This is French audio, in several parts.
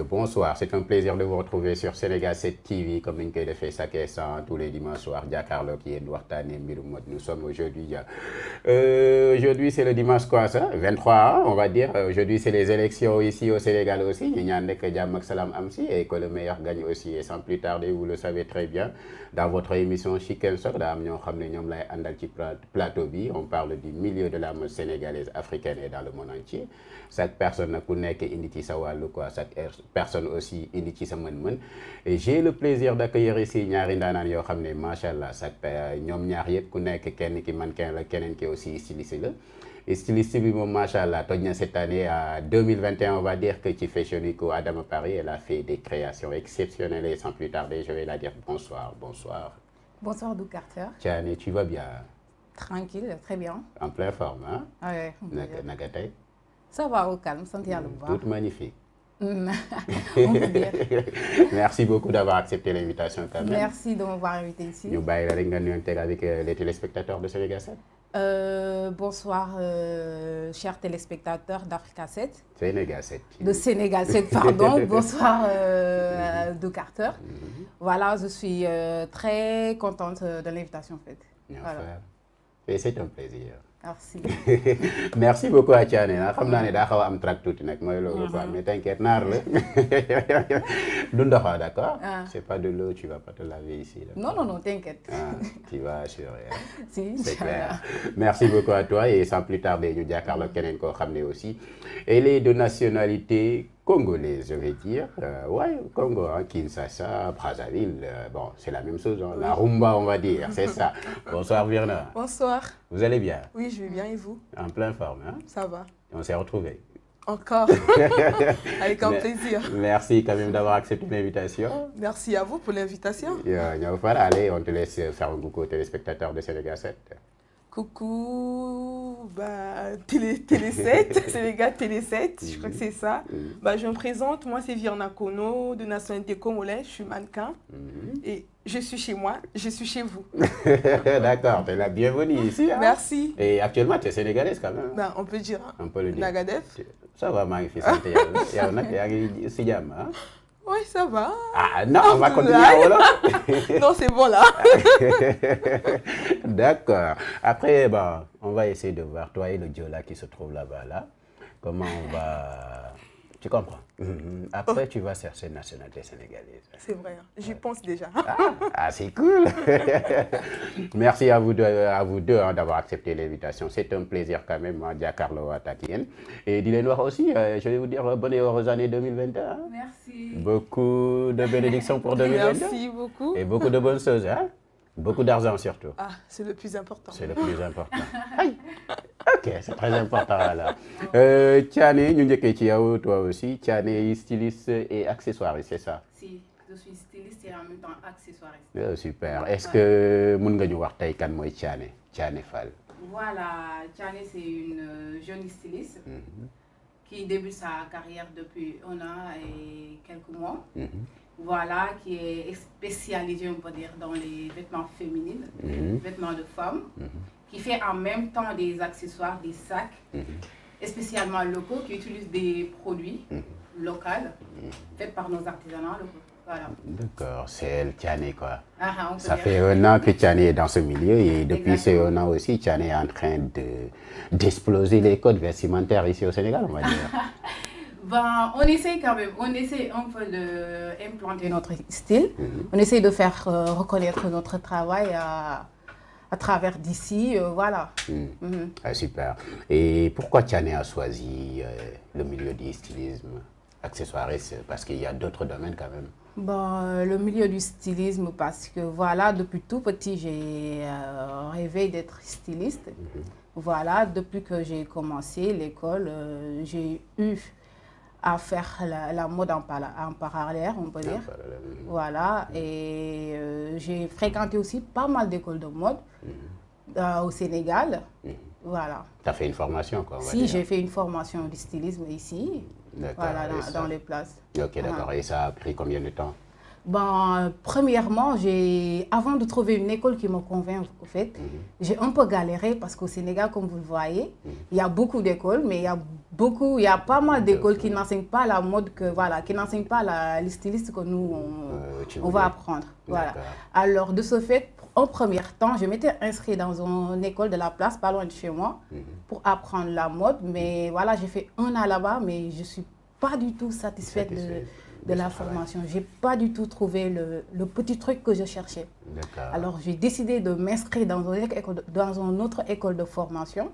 bonsoir. C'est un plaisir de vous retrouver sur Sénégal 7 TV, comme nous le fait chaque instant, tous les dimanches soirs. Nous sommes aujourd'hui, c'est le dimanche quoi ça 23, on va dire. Aujourd'hui, c'est les élections ici au Sénégal aussi. Il y a et que le meilleur gagne aussi. Et sans plus tarder, vous le savez très bien, dans votre émission Chicken Sock, on parle du milieu de la mode sénégalaise, africaine et dans le monde entier. Chaque personne n'a chaque personne aussi indi sa mën-mën. Et j'ai le plaisir d'accueillir ici ñaari ndaanaan yoo xam ne machallah chaque ñoom ñaar yëpp ku nekk kenn ki mannequin la keneen ki aussi styliste la. Et styliste bi moom machallah toj na cette année à 2021, on va dire que ci Fashion Week au Adama Paris, elle a fait des créations exceptionnelles et sans plus tarder, je vais la dire bonsoir. Bonsoir Doug Carter. Tiane, tu vas bien? Tranquille, très bien. En pleine forme, hein? Ouais. Naka tey? Ça va au calme, santé à l'ouvrage. Toute magnifique. On peut dire. Merci beaucoup d'avoir accepté l'invitation quand même. Merci de m'avoir invité ici. Nous baillons avec les téléspectateurs de Sénégal 7. Bonsoir, chers téléspectateurs d'Africa 7. Sénégal 7. De Sénégal 7, pardon. Bonsoir, Doug Carter. Voilà, je suis très contente de l'invitation faite. Voilà. Et c'est un plaisir. Merci. Merci beaucoup à Tiane. Je sais que tu am trac tout mais t'inquiète, d'accord? C'est pas de l'eau, tu vas pas te laver ici. Non, t'inquiète. Tu vas assurer. Hein? Si, c'est clair. Merci beaucoup à toi et sans plus tarder, nous diakarlo kenen ko xamné aussi. Elle est de nationalité congolaise, je vais dire. Ouais, Congo, hein, Kinshasa, Brazzaville, bon, c'est la même chose, hein, la rumba, on va dire, c'est ça. Bonsoir, Virna. Bonsoir. Vous allez bien? Oui, je vais bien, et vous? En pleine forme, hein? Ça va. On s'est retrouvés. Encore. Avec un plaisir. Merci quand même d'avoir accepté l'invitation. Merci à vous pour l'invitation. Allez, on te laisse faire un coucou aux téléspectateurs de Sénégal 7. Coucou, Télé 7, Sénégal Télé 7, je crois que c'est ça. Je me présente, moi c'est Virna Kono, de nationalité congolaise, je suis mannequin. Et je suis chez moi, je suis chez vous. D'accord, tu es la bienvenue ici. Hein? Merci. Et actuellement, tu es sénégalaise quand même. On peut dire. Hein? On peut le dire. Nagadef. Ça va, magnifique. Oui, ça va. Ah non, on va continuer là. Non, c'est bon là. D'accord. Après, on va essayer de voir toi et le Diola qui se trouve là-bas. Là. Comment on va... Tu comprends? Après, tu vas chercher nationalité sénégalaise. C'est vrai, hein. J'y pense déjà. C'est cool. Merci à vous deux hein, d'avoir accepté l'invitation. C'est un plaisir quand même, Giancarlo Atakien. Et dis-le-nous aussi, je vais vous dire bonne et heureuse année 2021. Merci. Beaucoup de bénédictions pour 2022. Merci beaucoup. Et beaucoup de bonnes choses, hein? Beaucoup d'argent surtout. C'est le plus important. C'est le plus important. Ok, c'est très important alors. Tiane, toi aussi. Tiane, styliste et accessoiriste, c'est ça? Si, je suis styliste et en même temps accessoiriste. Super. Est-ce que vous pouvez nous dire Tiane Fall? Voilà, Tiane c'est une jeune styliste qui débute sa carrière depuis 1 an et quelques mois. Voilà, qui est spécialisée, on peut dire, dans les vêtements féminins, vêtements de femmes, qui fait en même temps des accessoires, des sacs, spécialement locaux, qui utilisent des produits locaux, faits par nos artisanats locaux. Voilà. D'accord, c'est elle, Tiane, quoi. Ça fait 1 an que Tiane est dans ce milieu et depuis ces 1 an aussi, Tiane est en train d'exploser les codes vestimentaires ici au Sénégal, on va dire. On essaie quand même, on essaie un peu d'implanter notre style, on essaie de faire reconnaître notre travail à travers d'ici, voilà. Super. Et pourquoi Tiane a choisi le milieu du stylisme accessoiriste? Parce qu'il y a d'autres domaines quand même. Le milieu du stylisme parce que voilà, depuis tout petit, j'ai rêvé d'être styliste. Voilà, depuis que j'ai commencé l'école, j'ai eu à faire la mode en parallèle, on peut dire. Voilà, et j'ai fréquenté aussi pas mal d'écoles de mode au Sénégal. Voilà. Tu as fait une formation, quoi? Si, j'ai fait une formation de stylisme ici, voilà, dans les places. Ok, d'accord. Et ça a pris combien de temps? Bon, premièrement, avant de trouver une école qui me convient, en fait, j'ai un peu galéré parce qu'au Sénégal, comme vous le voyez, il y a beaucoup d'écoles, mais il y a pas mal d'écoles qui n'enseignent pas la mode, qui n'enseignent pas les stylistes que nous, on va apprendre. Voilà. Alors, de ce fait, en premier temps, je m'étais inscrite dans une école de la place, pas loin de chez moi, pour apprendre la mode. Mais voilà, j'ai fait 1 an là-bas, mais je ne suis pas du tout satisfaite de la formation. Je n'ai pas du tout trouvé le petit truc que je cherchais. Alors, j'ai décidé de m'inscrire dans une autre école de formation.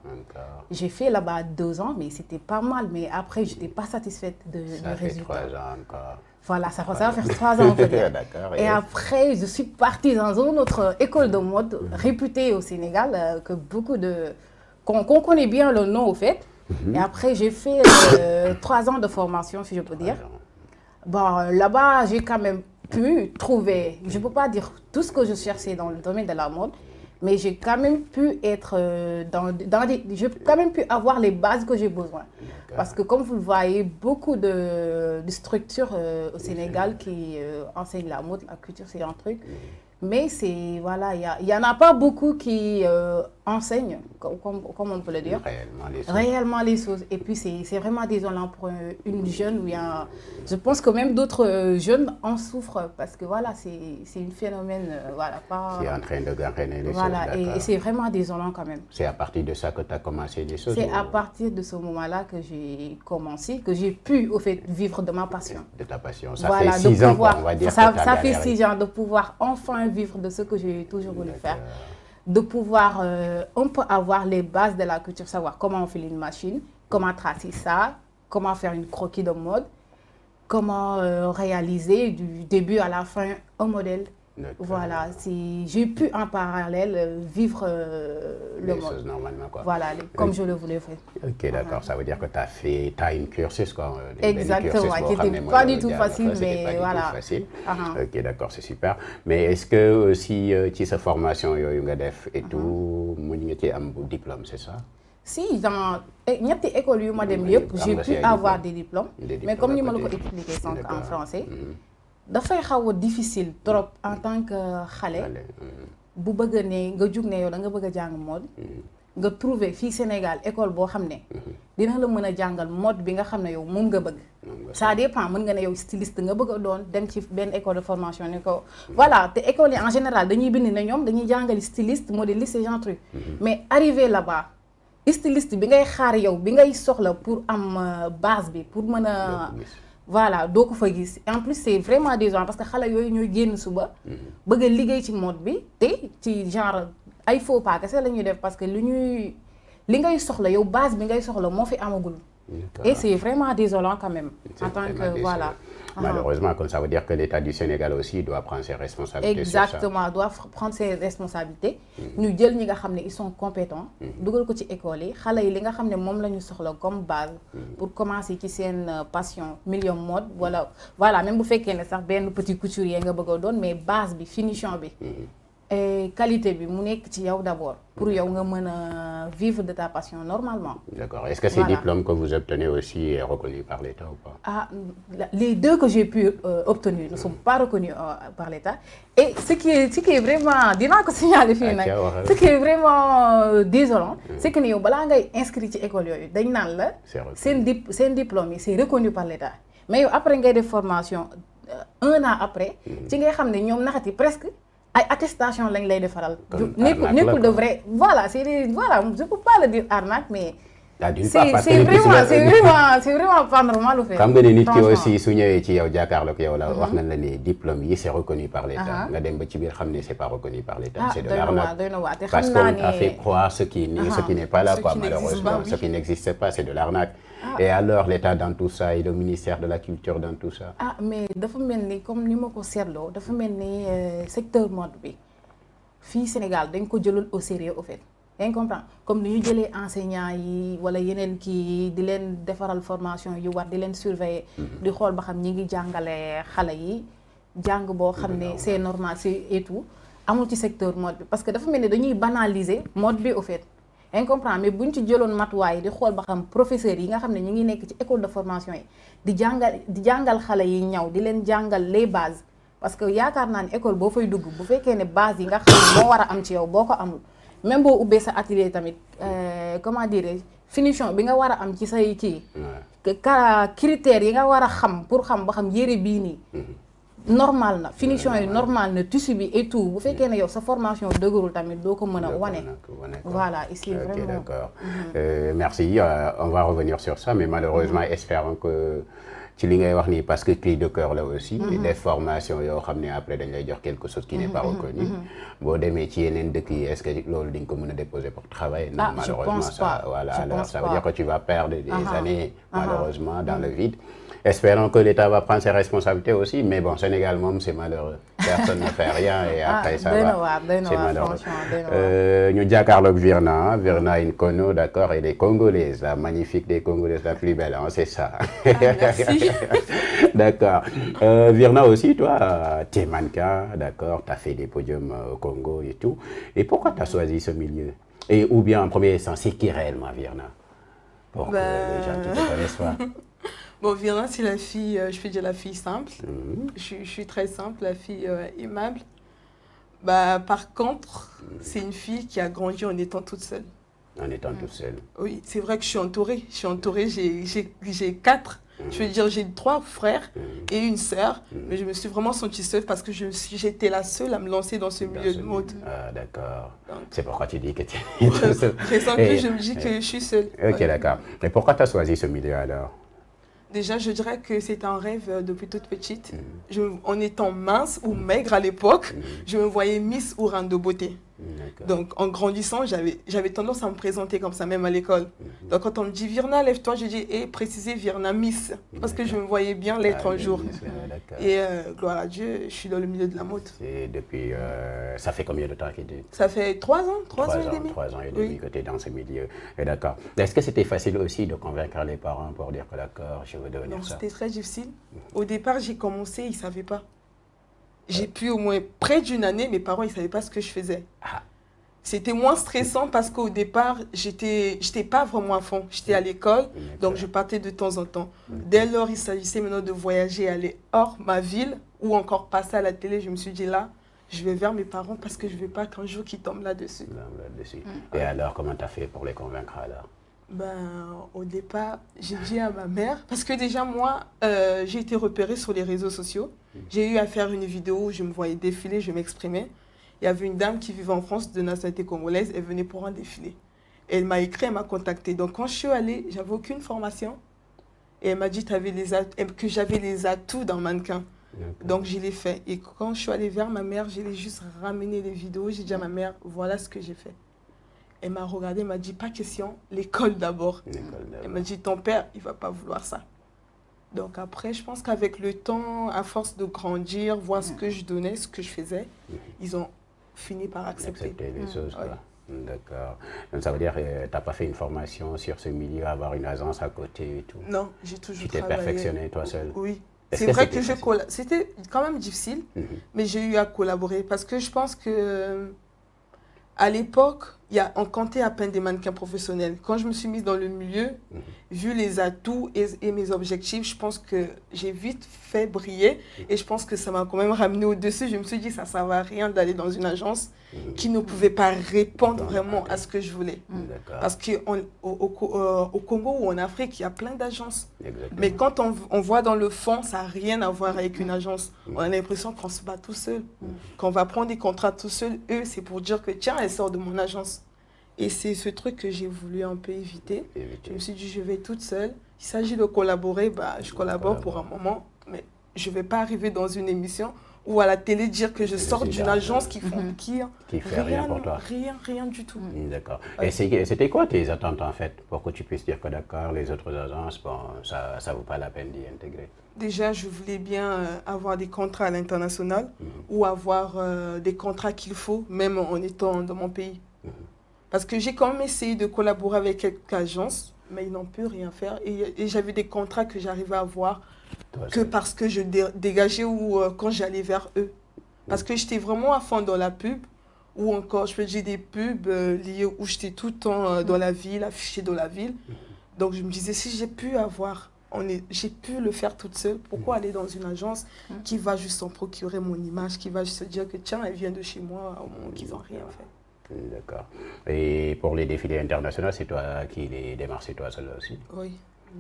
J'ai fait là-bas 2 ans, mais c'était pas mal. Mais après, je n'étais pas satisfaite du résultat. 3 ans encore. Voilà, ça va faire 3 ans, on peut dire. Et après, je suis partie dans une autre école de mode réputée au Sénégal, qu'on connaît bien le nom, au fait. Et après, j'ai fait 3 ans de formation, si je peux dire. Bon, là-bas, j'ai quand même pu trouver, je ne peux pas dire tout ce que je cherchais dans le domaine de la mode, mais j'ai quand même pu être j'ai quand même pu avoir les bases que j'ai besoin. Parce que comme vous le voyez, beaucoup de structures au Sénégal qui enseignent la mode, la culture, c'est un truc. Mais voilà, il n'y en a pas beaucoup qui enseignent, comme on peut le dire, réellement les choses. Et puis c'est vraiment désolant pour une jeune où je pense que même d'autres jeunes en souffrent parce que voilà, c'est un phénomène, qui est en train de gagner les choses. Voilà, et c'est vraiment désolant quand même. C'est à partir de ça que tu as commencé des choses? C'est à partir de ce moment-là que j'ai commencé, que j'ai pu au fait vivre de ma passion. De ta passion. Ça fait 6 ans, on va dire. Ça fait 6 ans de pouvoir enfin vivre de ce que j'ai toujours voulu faire, de pouvoir on peut avoir les bases de la culture, savoir comment on fait une machine, comment tracer ça, comment faire une croquis de mode, comment réaliser du début à la fin un modèle. Voilà, j'ai pu en parallèle vivre le mode. Choses normalement, quoi. Voilà, comme je le voulais faire. Ok, d'accord, ça veut dire que tu as une cursus, quoi. Exactement, qui n'était pas du tout facile, mais voilà. Ok, d'accord, c'est super. Mais est-ce que aussi, tu as formation et tout, tu as un diplôme, c'est ça? Si, dans ñetti école yu ma dem yépp, j'ai pu avoir des diplômes. Mais comme ni ma la ko expliqué en français, dafay xaw a difficile trop en tant que xale bu bëgg ne nga jug ne yow da nga bëgg a jàng mode nga trouver fii Sénégal école boo xam ne dina la mën a jàngal mode bi nga xam ne yow moom nga bëgg. Ça dépend, mën nga ne yow styliste nga bëgg a doon dem ci benn école de formation ne ko voilà te école yi en général dañuy bind ne ñoom dañuy jàngali styliste modéliste ce genre truc. Mais arrivé là-bas styliste bi ngay xaar yow bi ngay soxla pour am base bi pour mën a voilà doo ko fa gis en plus c'est vraiment désolant parce que xale yooyu ñooy génn suba bëgg a liggéey ci mode bi te ci genre ay faux pas kese la ñuy def parce que li ngay soxla yow base bi ngay soxla moo fi amagul et c'est vraiment désolant quand même en tant que voilà. Malheureusement, comme ça veut dire que l'État du Sénégal aussi doit prendre ses responsabilités. Exactement, doit prendre ses responsabilités. Nous jël ñi nga xam ne ils sont compétents. dugal ko ci école yi xale yi li nga xam ne moom la ñu soxla comme base. pour commencer ci seen passion milieu mode voilà même bu fekkee ne sax benn petit couturier nga bëgg a doon mais base bi finition bi. Et qualité bi mu nekk ci yow d'abord pour yow nga mën a vivre de ta passion normalement. D'accord. Est-ce que ces diplômes que vous obtenez aussi est reconnu par l'État ou pas? Ah, les deux que j'ai pu obtenir ne sont pas reconnus par l'État. Et ce qui est vraiment, dinaa ko signaler fii nag, ce qui est vraiment désolant, c'est que yow balaa ngay inscrit ci école yooyu dañ naan la seen diplôme yi c'est reconnu par l'État. Mais yow après ngay def formation 1 an après ci ngay xam ne ñoom naxati presque ay attestation lañ lay defaral. nekkul de vrai voilà je peux pas le dire arnaque mais c'est vraiment pas normal au fait. xam nga ne nit ki aussi su ñëwee ci yow jàkkaarloo ak yow la wax nañ la ne diplôme yi c'est reconnu par l'État nga dem ba ci biir xam ne c'est pas reconnu par l'État, c'est de l'arnaque parce qu'on t'a fait croire ce qui n'est pas là quoi, malheureusement ce qui n'existe pas, c'est de l'arnaque. Et alors l'État dans tout ça et le ministère de la culture dans tout ça? Mais dafa mel ni comme ni ma ko seetloo dafa mel ni secteur mode bi fii Sénégal dañ ko jëlul au sérieux au fait. yaa ngi comprendre comme ni ñu jëlee enseignants yi wala yeneen kii di leen defaral formation yu war di leen surveiller di xool ba xam ñi ngi jàngale xale yi jàng boo xam ne c'est normal c'est et tout amul ci secteur mode bi parce que dafa mel ni dañuy banaliser mode bi au fait. yaa ngi comprendre mais buñ ci jëloon matuwaay di xool ba xam professeurs yi nga xam ne ñu ngi nekk ci école de formation yi di jàngal xale yi ñaw di leen jàngal les bases parce que yaakaar naa ne école boo fay dugg bu fekkee ne base yi nga xam moo war a am ci yow boo ko amul même boo ubbee sa atelier tamit comment dire finition bi nga war a am ci say kii critères yi nga war a xam pour xam ba xam yére bii nii normal na finition yi normal na tissu bi et tout bu fekkee ne yow sa formation dëgërul tamit doo ko mën a wane voilà ici vraiment d'accord merci on va revenir sur ça mais malheureusement espérons que ci li ngay wax nii parce que cri de cœur là aussi des formations yoo xam ne après dañ lay jox quelque chose qui n'est pas reconnu boo demee ci yeneen dëkk yi est-ce que loolu di nga ko mën a déposer pour travailler non malheureusement ça voilà alors ça veut dire que tu vas perdre des années malheureusement dans le vide. Espérons que l'État va prendre ses responsabilités aussi, mais bon, Sénégal, c'est malheureux. Personne ne fait rien et après ça va. C'est malheureux. Nous avons Virna, Virna Inkono, d'accord, et les Congolaises, la magnifique des Congolaises, la plus belle, hein, c'est ça. Merci. D'accord. Virna aussi, toi, tu es mannequin, d'accord, tu as fait des podiums au Congo et tout. Et pourquoi tu as choisi ce milieu? Et ou bien en premier sens, c'est qui réellement Virna? Pour que les gens ne te connaissent pas. Bon, Virna, c'est la fille, je peux dire la fille simple. Je suis très simple, la fille aimable. Bah, par contre, c'est une fille qui a grandi en étant toute seule. En étant toute seule. Oui, c'est vrai que je suis entourée. J'ai 4. Je veux dire, j'ai 3 frères et une sœur. Mais je me suis vraiment sentie seule parce que j'étais la seule à me lancer dans ce milieu de mode. Ah, d'accord. C'est pourquoi tu dis que tu es toute seule. Je me dis que je suis seule. Ok, d'accord. Et pourquoi tu as choisi ce milieu alors? Déjà, je dirais que c'est un rêve depuis toute petite. En étant mince ou maigre à l'époque, je me voyais Miss ou Reine de beauté. Donc, en grandissant, j'avais tendance à me présenter comme ça, même à l'école. Donc, quand on me dit « Virna, lève-toi », je dis « Et précisez Virna Miss », parce que je me voyais bien l'être un jour. Et gloire à Dieu, je suis dans le milieu de la mode. Et depuis, ça fait combien de temps que tu... Ça fait 3 ans, 3 ans et demi. 3 ans et demi que tu es dans ce milieu. Et d'accord. Est-ce que c'était facile aussi de convaincre les parents pour dire que d'accord, je veux devenir ça? Non, c'était très difficile. Au départ, j'ai commencé, ils ne savaient pas. J'ai pu au moins près d'une année, mes parents, ils ne savaient pas ce que je faisais. C'était moins stressant parce qu'au départ, j'étais pas vraiment à fond. J'étais à l'école, donc je partais de temps en temps. Dès lors, il s'agissait maintenant de voyager, aller hors ma ville ou encore passer à la télé. Je me suis dit là, je vais vers mes parents parce que je ne veux pas qu'un jour qu'ils tombent là-dessus. Et alors, comment tu as fait pour les convaincre alors? Au départ, j'ai dit à ma mère, parce que déjà moi, j'ai été repérée sur les réseaux sociaux. J'ai eu à faire une vidéo où je me voyais défiler, je m'exprimais. Il y avait une dame qui vivait en France de nationalité congolaise, elle venait pour un défilé. Elle m'a écrit, elle m'a contactée. Donc quand je suis allée, j'avais aucune formation. Et elle m'a dit que j'avais les atouts d'un mannequin. Donc je l'ai fait. Et quand je suis allée vers ma mère, j'ai juste ramené les vidéos. J'ai dit à ma mère, voilà ce que j'ai fait. Elle m'a regardée, elle m'a dit, pas question, l'école d'abord. Elle m'a dit, ton père, il ne va pas vouloir ça. Donc après, je pense qu'avec le temps, à force de grandir, voir ce que je donnais, ce que je faisais, ils ont fini par accepter les choses. D'accord. Donc ça veut dire que tu n'as pas fait une formation sur ce milieu, avoir une agence à côté et tout? Non, j'ai toujours travaillé. Tu t'es perfectionné toi seul? Oui. C'est vrai que c'était quand même difficile, mais j'ai eu à collaborer parce que je pense que à l'époque, on comptait à peine des mannequins professionnels. Quand je me suis mise dans le milieu, vu les atouts et mes objectifs, je pense que j'ai vite fait briller. Et je pense que ça m'a quand même ramené au-dessus. Je me suis dit, ça ne servait à rien d'aller dans une agence qui ne pouvait pas répondre vraiment à ce que je voulais. Parce qu'au Congo ou en Afrique, il y a plein d'agences. Mais quand on voit dans le fond, ça n'a rien à voir avec une agence. On a l'impression qu'on se bat tout seul. Qu'on va prendre des contrats tout seul, eux, c'est pour dire que tiens, elle sort de mon agence. Et c'est ce truc que j'ai voulu un peu éviter. Je me suis dit, je vais toute seule. Il s'agit de collaborer, je collabore pour un moment. Mais je ne vais pas arriver dans une émission ou à la télé dire que je sors d'une agence qui fait rien pour toi. Rien du tout. D'accord. Et c'était quoi tes attentes en fait pour que tu puisses dire que d'accord, les autres agences, bon, ça ne vaut pas la peine d'y intégrer? Déjà, je voulais bien avoir des contrats à l'international ou avoir des contrats qu'il faut, même en étant dans mon pays. Parce que j'ai quand même essayé de collaborer avec quelques agences, mais ils n'ont pu rien faire. Et j'avais des contrats que j'arrivais à avoir que parce que je dégageais ou quand j'allais vers eux. Parce que j'étais vraiment à fond dans la pub, ou encore, je faisais des pubs liées où j'étais tout le temps dans la ville, affichée dans la ville. Donc je me disais, si j'ai pu avoir j'ai pu le faire toute seule. Pourquoi aller dans une agence qui va juste s'en procurer mon image, qui va juste se dire que tiens, elle vient de chez moi, au moment qu'ils n'ont rien fait. D'accord. Et pour les défilés internationaux, c'est toi qui les démarches, c'est toi seul aussi? Oui.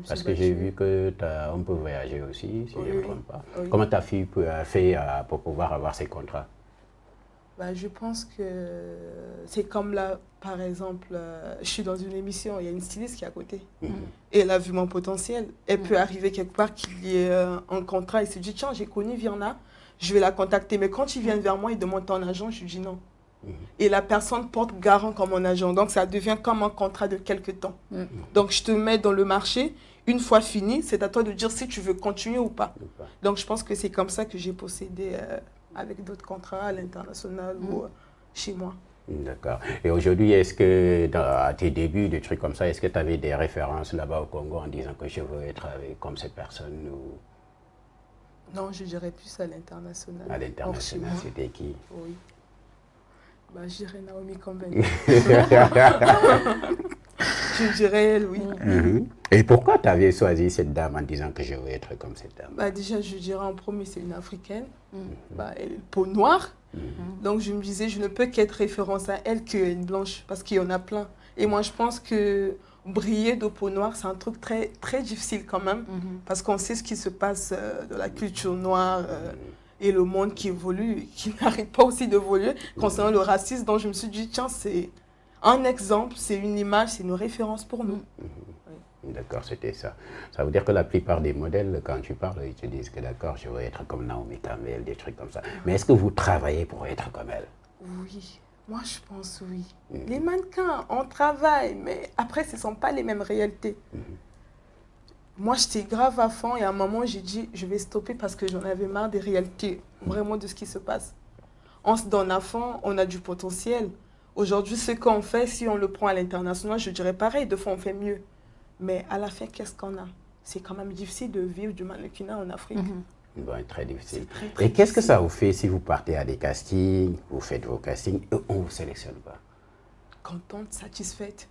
Parce que j'ai vu que tu as un peu voyagé aussi, si je ne me trompe pas. Oui. Comment tu as fait pour pouvoir avoir ces contrats? Je pense que c'est comme là, par exemple, je suis dans une émission, il y a une styliste qui est à côté. Et elle a vu mon potentiel. Elle peut arriver quelque part qu'il y ait un contrat et se dit, tiens, j'ai connu Virna, je vais la contacter. Mais quand ils viennent vers moi, ils demandent ton agent, je lui dis non. Et la personne porte garant comme mon agent. Donc, ça devient comme un contrat de quelque temps. Donc, je te mets dans le marché. Une fois fini, c'est à toi de dire si tu veux continuer ou pas. Donc, je pense que c'est comme ça que j'ai procédé avec d'autres contrats à l'international ou chez moi. D'accord. Et aujourd'hui, est-ce que, à tes débuts, des trucs comme ça, est-ce que tu avais des références là-bas au Congo en disant que je veux être comme cette personne ou... Non, je dirais plus à l'international. À l'international, c'était qui? Oui. Je dirais Naomi Campbell. Je dirais elle, oui. Et pourquoi tu avais choisi cette dame en disant que je veux être comme cette dame? Déjà, je dirais en premier, c'est une Africaine. Elle a une peau noire. Donc, je me disais, je ne peux qu'être référence à elle qu'une blanche, parce qu'il y en a plein. Et moi, je pense que briller de peau noire, c'est un truc très, très difficile quand même, parce qu'on sait ce qui se passe dans la culture noire et le monde qui évolue, qui n'arrête pas aussi d'évoluer concernant le racisme. Donc, je me suis dit, tiens, c'est un exemple, c'est une image, c'est une référence pour nous. D'accord, c'était ça. Ça veut dire que la plupart des modèles, quand tu parles, ils te disent que d'accord, je veux être comme Naomi Campbell, des trucs comme ça. Mais est-ce que vous travaillez pour être comme elle? Oui, moi je pense oui. Les mannequins, on travaille, mais après, ce ne sont pas les mêmes réalités. Moi, j'étais grave à fond et à un moment, j'ai dit, je vais stopper parce que j'en avais marre des réalités, vraiment de ce qui se passe. On se donne à fond, on a du potentiel. Aujourd'hui, ce qu'on fait, si on le prend à l'international, je dirais pareil, deux fois on fait mieux. Mais à la fin, qu'est-ce qu'on a? C'est quand même difficile de vivre du mannequinat en Afrique. Très difficile. Très, très Et qu'est-ce que ça vous fait si vous partez à des castings, vous faites vos castings et on ne vous sélectionne pas? Contente, satisfaite.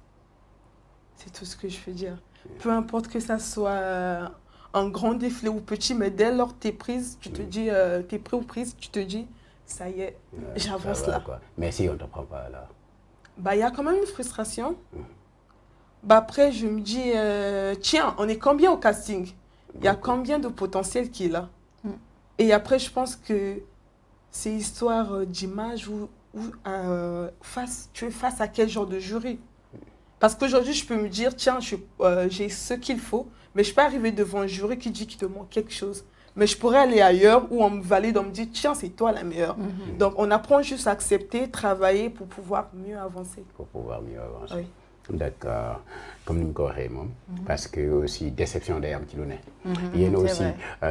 C'est tout ce que je peux dire. Peu importe que ça soit un grand défilé ou petit, mais dès lors que tu es prise, tu te dis, tu es pris ou prise, tu te dis, ça y est, j'avance là. Quoi. Mais si on ne te prend pas là? Il y a quand même une frustration. Après, je me dis, tiens, on est combien au casting? Il y a combien de potentiel qui est là? Et après, je pense que c'est histoire d'image ou tu es face à quel genre de jury? Parce qu'aujourd'hui, je peux me dire, tiens, j'ai ce qu'il faut, mais je ne peux pas arriver devant un jury qui dit qu'il te manque quelque chose. Mais je pourrais aller ailleurs où on me valide, on me dit, tiens, c'est toi la meilleure. Donc, on apprend juste à accepter, travailler pour pouvoir mieux avancer. Pour pouvoir mieux avancer. Oui. D'accord. Comme nous me parce que aussi, déception d'ailleurs, un petit lunette. Il y en a aussi.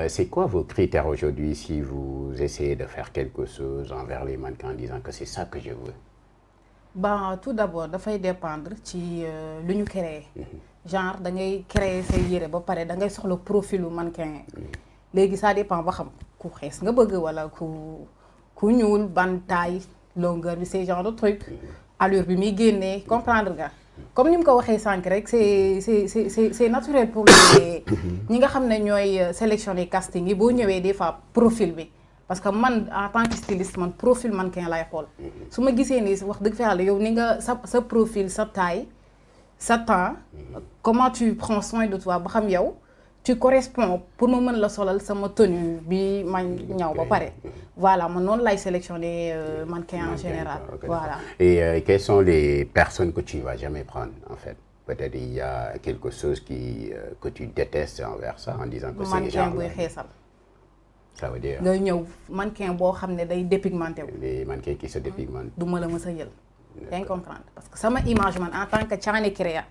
C'est quoi vos critères aujourd'hui si vous essayez de faire quelque chose envers les mannequins en disant que c'est ça que je veux? Tout d'abord, ça va dépendre de ce que nous créons. Genre, da ngay créer say yére ba paré da ngay soxla profilu mannequin. Légui ça dépend ba xam ku xess nga bëgg wala ku ñuul ban taille longueur bi ces genre de truc allure bi mi génné comprendre nga. Comme ni mu ko waxé sank rek c'est naturel pour les ñi nga xamné ñoy sélectionner casting yi bo ñëwé des fois profil bi. Parce que man en tant que styliste man profil mannequin lay xol. Suma gisé ni wax deug fa Yalla yow ni nga sa profil sa taille sa temps comment tu prends soin de toi ba xam yow tu corresponds pour ma mën la solal sama tenue bi ma ñaw ba paré. Voilà, man non lay sélectionner mannequin en général. Okay. Voilà. Et quelles sont les personnes que tu ne vas jamais prendre en fait? Peut-être il y a quelque chose que tu détestes envers ça en disant que c'est les gens. Ça veut dire nga ñëw mannequin boo xam ne day dépigmenté wu. Les mannequins qui se dépigmentent. Du ma la mës a jël. yaa ngi comprendre parce que sama image man en tant que Thiané Créa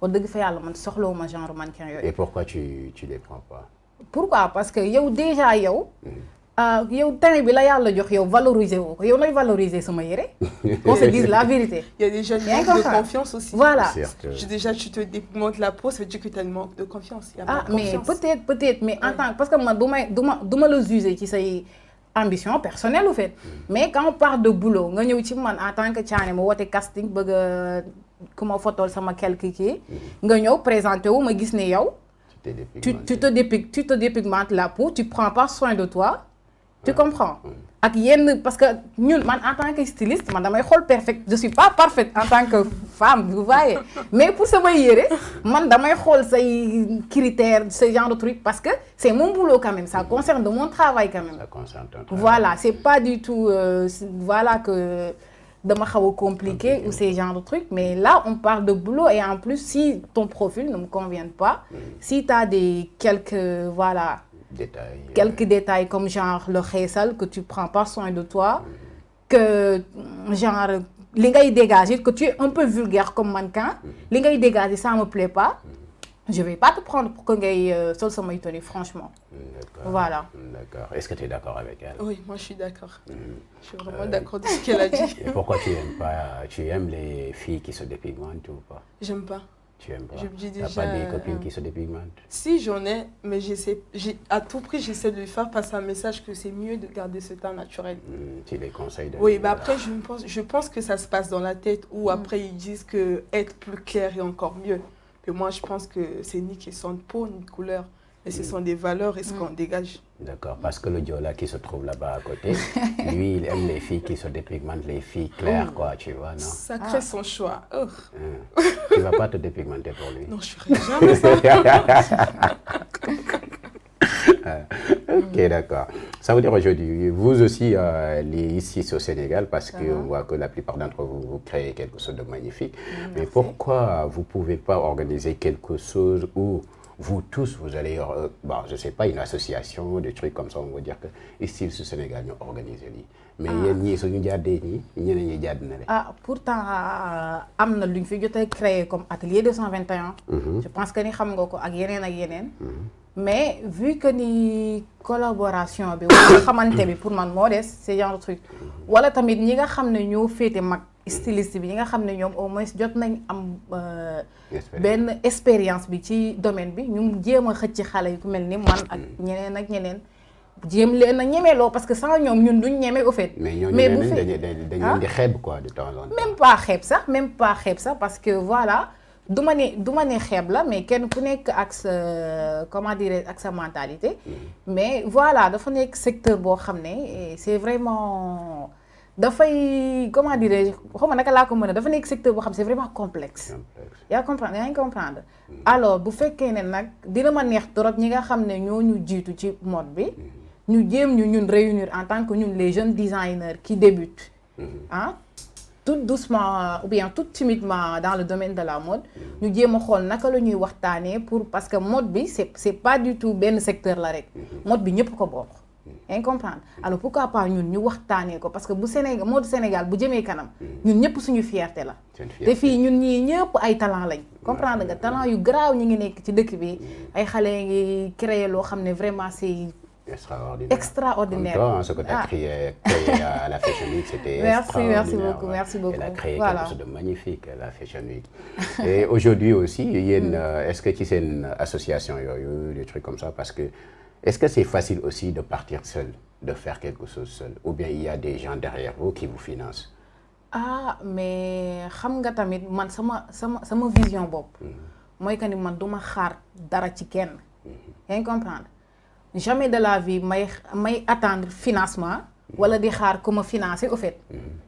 wax dëgg fa yàlla man soxlawuma genre mannequin yooyu. Et pourquoi tu les prends pas? Pourquoi? Parce que yow déjà yow temps bi la yàlla jox yow valoriser woo ko yow nooy valoriser sama yére. On se dise la vérité. Il y a des jeunes qui manquent de confiance aussi. Voilà. Déjà tu te dépigmentes la peau, ça veut dire que tu as un manque de confiance. Il y a pas de mais confiance. peut-être mais en tant que parce que man duma la juger ci say ambition personnelle au fait. Mais quand on parle de boulot nga ñëw ci man en tant que Thiané ma woote casting bëgg ku ma fotol sama quelque kii nga ñëw présenté wu ma gis ne yow tu te dépigmentes la peau, tu prends pas soin de toi, tu comprends. Ak yenn parce que ñun man en tant que styliste man damay xool perfect, je suis pas parfaite en tant que femme, vous voyez, mais pour sama yére man damay xool say critères, ce genre de truc, parce que c'est mon boulot quand même, ça concerne de mon travail quand même. Ça concerne ton travail. Voilà, c'est pas du tout voilà que dama xaw a compliqué ou ces genres de trucs, mais là on parle de boulot, et en plus si ton profil ne me convient pas, si tu as quelques voilà quelques détails comme genre le xeesal, que tu prends pas soin de toi, que genre li ngay dégager, que tu es un peu vulgaire comme mannequin, li ngay dégager ça me plaît pas, je vais pas te prendre pour que ngay sol samay tenue, franchement. D'accord. Voilà. D'accord. Est-ce que tu es d'accord avec elle? Oui, moi je suis d'accord. Je suis vraiment d'accord de ce qu'elle a dit. Et pourquoi tu aimes les filles qui se dépigmentent ou pas? J'aime pas. Tu aimes pas? Je me dis déjà. T'as pas des copines qui se dépigmentent? Si, j'en ai, mais à tout prix, j'essaie de lui faire passer un message que c'est mieux de garder ce teint naturel. Tu les conseilles de... Oui, bah après, je pense que ça se passe dans la tête, ou après, ils disent que être plus clair est encore mieux. Mais moi, je pense que c'est ni question de peau, ni de couleur, mais ce sont des valeurs et ce qu'on dégage. D'accord, parce que le Diola qui se trouve là-bas à côté, lui, il aime les filles qui se dépigmentent, les filles claires, quoi, tu vois, non? Ça crée son choix. Oh. Tu vas pas te dépigmenter pour lui? Non, je ferai jamais ça. Ok, d'accord. Ça veut dire aujourd'hui, vous aussi, ici au Sénégal, parce qu'on voit que la plupart d'entre vous, vous créez quelque chose de magnifique. Mais pourquoi vous ne pouvez pas organiser quelque chose où vous tous, vous allez, bon, je ne sais pas, une association, des trucs comme ça, on va dire que ici au Sénégal, nous organisons. Mais pourtant, am na lu ñu fi jot a créé comme atelier 221. Je pense que ni xam nga ko ak yeneen ak yeneen. Mais vu que ni collaboration bi wala xamante bi pour man moo des c'est genre de truc, wala tamit ñi nga xam ne ñoo féete mag styliste bi ñi nga xam ne ñoom au moins jot nañ am benn expérience bi ci domaine bi, ñu jéem a xëcc xale yu ku mel ni man ak ñeneen jéem leen a ñemeloo, parce que sans ñoom ñun duñ ñeme au fait. mais bu fekkee dañu di xeeb quoi de temps en temps. même pas xeeb sax parce que voilà. du ma ne xeeb la, mais kenn ku nekk ak sa comment dire ak sa mentalité. Mais voilà dafa nekk secteur boo xam ne c'est vraiment dafay comment dire xaw ma naka laa ko mën a, dafa nekk secteur boo xam c'est vraiment complexe. yaa ngi comprendre. Alors bu fekkee ne nag dina ma neex trop ñi nga xam ne ñoo ñu jiitu ci mode bi ñu jéem ñun réunir en tant que ñun les jeunes designers qui débutent tout doucement ou bien tout timidement dans le domaine de la mode, ñu jéem a xool naka la ñuy waxtaanee pour, parce que mode bi c'est pas du tout benn secteur la rek, mode bi ñëpp ko bokk. yaa ngi comprendre. Alors pourquoi pas ñun ñu waxtaanee ko, parce que bu mode Sénégal bu jëmee kanam ñun ñëpp suñu fierté la. te fii ñun ñii ñëpp ay talent lañ. comprendre nga talent yu garaaw ñi ngi nekk ci dëkk bi, ay xale ngi créer loo xam ne vraiment c'est extraordinaire. Toi, ce que tu as créé à la Fashion Week, c'était extraordinaire. Merci beaucoup. Elle a créé quelque chose de magnifique, la Fashion Week. Et aujourd'hui aussi, est-ce que tu sais une association, des trucs comme ça, parce que est-ce que c'est facile aussi de partir seul, de faire quelque chose seul, ou bien il y a des gens derrière vous qui vous financent? Mais xam nga tamit man sama vision bopp mooy que ni man duma xaar dara ci kenn. yaa ngi comprendre. Jamais de la vie may attendre financement wala di xaar ku ma financer au fait.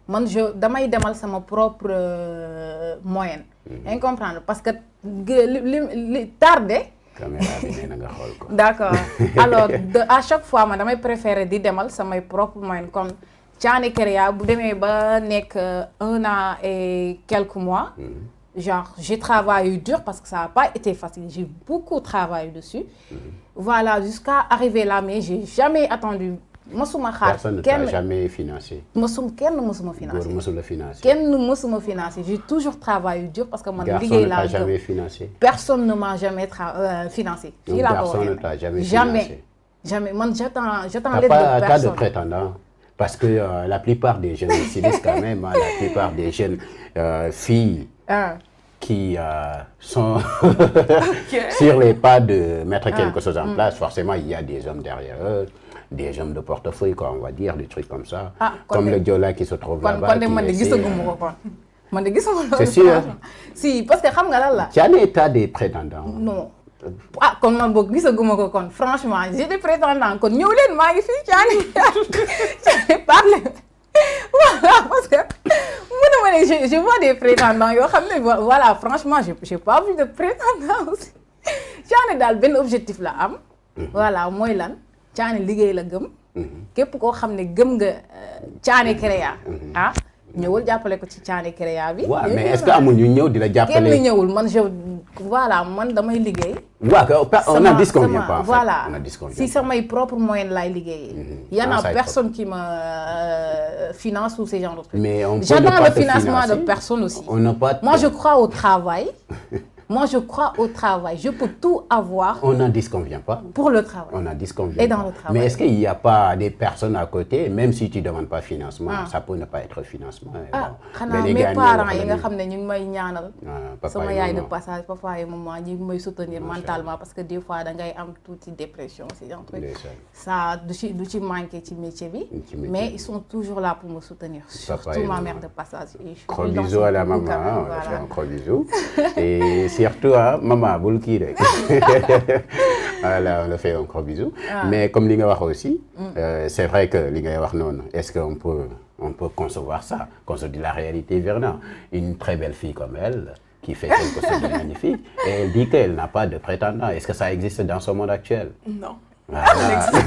Man damay demal sama propre moyen. yaa ngi comprendre, parce que li tardé. Caméra bi nee na nga xool ko. D'accord. Alors à chaque fois man damay préférer di demal samay propre moyen, comme Thiané Kéria bu demee ba nekk 1 an et quelques mois. Genre, j'ai travaillé dur parce que ça n'a pas été facile. J'ai beaucoup travaillé dessus. Voilà, jusqu'à arriver là, mais j'ai jamais attendu. Personne ne t'a jamais financé. Kenn mësuma financé. Góor mësul la financé. Kenn mësuma financé. J'ai toujours travaillé dur parce que man liggéey laa gëm. Personne ne t'a jamais financé. Personne ne m'a jamais financé. Personne ne t'a jamais financé. Jamais. Man, j'attends l'aide de personne. Pas de prétendant. Parce que la plupart des jeunes stylistes quand même, la plupart des jeunes filles qui sont sur les pas de mettre quelque chose en place, forcément il y a des hommes derrière eux, des hommes de portefeuille, quoi, on va dire, des trucs comme ça, comme le Diola qui se trouve là-bas. C'est sûr. Si, parce que xam nga lan la. Tu as des prétendants. Non. ah kon man boog gisaguma ko kon franchement j'ai des prétendants kon ñëw leen maa ngi fii Thiané parle voilà parce que mu ne ma ne je vois des prétendants yoo xam ne voilà franchement j'ai pas vu de prétendants aussi Thiané daal benn objectif la am voilà mooy lan Thiané liggéey la gëm képp koo xam ne gëm nga Thiané Créa ah ñëwul jàppale ko ci Thiané Créa bi. waaw mais est-ce que amul ñu ñëw di la jàppale. kenn ñëwul man voilà man damay liggéey. waaw on n'en disconvient pas en fait. voilà on n'en disconvient si pas. samay propre moyen laay liggéeyee. y en a personne qui me finance ou ce genre de trucs. mais on peut j'attends ne pas le te financement financer. de personne aussi. on n'a pas. moi je crois au travail. Moi, je crois au travail. Je peux tout avoir on n'en disconvient pas. pour le travail. On n'en disconvient Et pas. dans le travail. Mais est-ce qu'il n'y a pas des personnes à côté, même si tu ne demandes pas financement, ça peut ne pas être financement. ah bon. xanaa Mais les mes gars, parents ñoo yi nga xam xam ne ñu ngi may ñaanal. papa sama et yaay de maman. passage papa et maman ñi ngi may soutenir mentalement parce que des fois da ngay am tuuti dépression c'est un truc. Ndeysaan. Ça du ci manqué ci métier bi. Ci métier mais bi. ils sont toujours là pour me soutenir. Papa Surtout et ma maman. mère de passage. Et je Gros lui lance bisous à la un coucou maman, quand même, on va voilà. faire un gros bisou. Et surtout à maman, bul kii rek. Voilà, on a fait un gros bisou. Mais comme li nga wax aussi, c'est vrai que li ngay wax noonu, est-ce qu'on peut concevoir ça, qu'on se dit la réalité Virna, une très belle fille comme elle, qui fait quelque chose de magnifique, et elle dit qu'elle n'a pas de prétendant. Est-ce que ça existe dans ce monde actuel? Non. Voilà.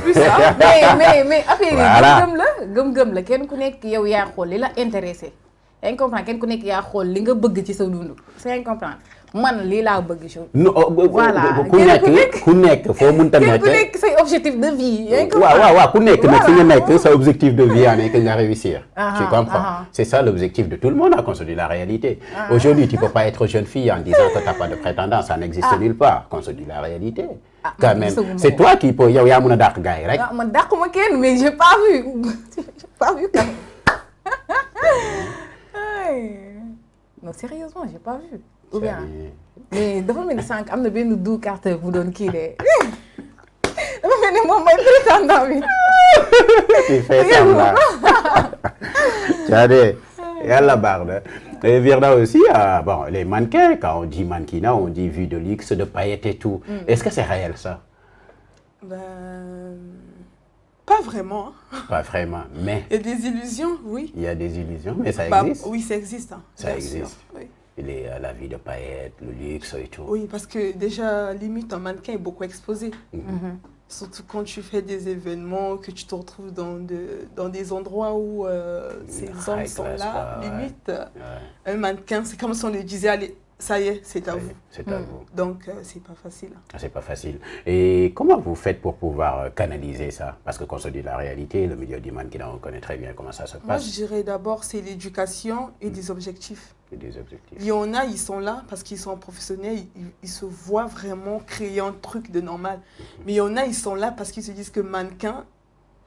Plus ça. mais affaire Voilà. yi gëm-gëm la kenn ku nekk yow yaa xool li la intéressé. yaa ngi comprendre kenn ku nekk yaa xool li nga bëgg ci sa dund. yaa ngi comprendre man lii laa bëgg ci. Non, Voilà. ku nekk foo mënta kenn ku nekk. nekk say objectif de vie. yaa ngi comprendre waaw ku nekk nag fi nga Voilà. nekk sa objectif de vie en est que nga réussir. Ah, Tu comprends? ah. C'est ça l'objectif de tout le monde, qu'on se dit la réalité. Aujourd'hui, tu peux pas être jeune fille en disant que t'as pas de prétendant, ça n'existe nulle part, qu'on se dit la réalité. Quand même, gisaguma c'est ko. toi qui peux yow yaa mën a dàq gars yi rek. ah man dàquma kenn mais j'ai pas vu j'ai pas vu quand même. Ay. Non sérieusement j'ai pas vu. ou bien mais dafa mel ni sànq am na benn doux carter bu doon kii de dafa mel ni moom mooy prétendant bi. Tu fais semblant. Thiané, yàlla baax na. Et Virna aussi, bon, les mannequins, quand on dit mannequinat, on dit vue de luxe, de paillettes et tout. Est-ce que c'est réel ça? Ben, pas vraiment. Hein. Pas vraiment, mais Il y a des illusions, oui. il y a des illusions, mais ça Bah, existe. oui, ça existe. Hein, Ça bien existe. sûr, oui. La vie de paillettes, le luxe et tout. Oui, parce que déjà, limite, un mannequin est beaucoup exposé. Surtout quand tu fais des événements, que tu te retrouves dans des endroits où ces hommes high sont class, là. ouais. Limite, Ouais, un mannequin, c'est comme si on lui disait, allez, ça y est, c'est à vous. c'est à vous. Donc, c'est pas facile. C'est pas facile. Et comment vous faites pour pouvoir canaliser ça? Parce que quand on se dit la réalité, le milieu du mannequin, on connaît très bien comment ça se Moi, passe. je dirais d'abord, c'est l'éducation et des objectifs. Et des objectifs. Il y en a, ils sont là parce qu'ils sont professionnels, ils se voient vraiment créer un truc de normal. Mais il y en a, ils sont là parce qu'ils se disent que mannequin,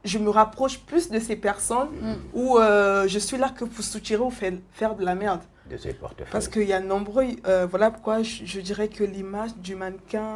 je me rapproche plus de ces personnes où je suis là que pour soutirer ou faire de la merde. De ces portefeuilles. Parce qu'il y a nombreux... voilà pourquoi je dirais que l'image du mannequin...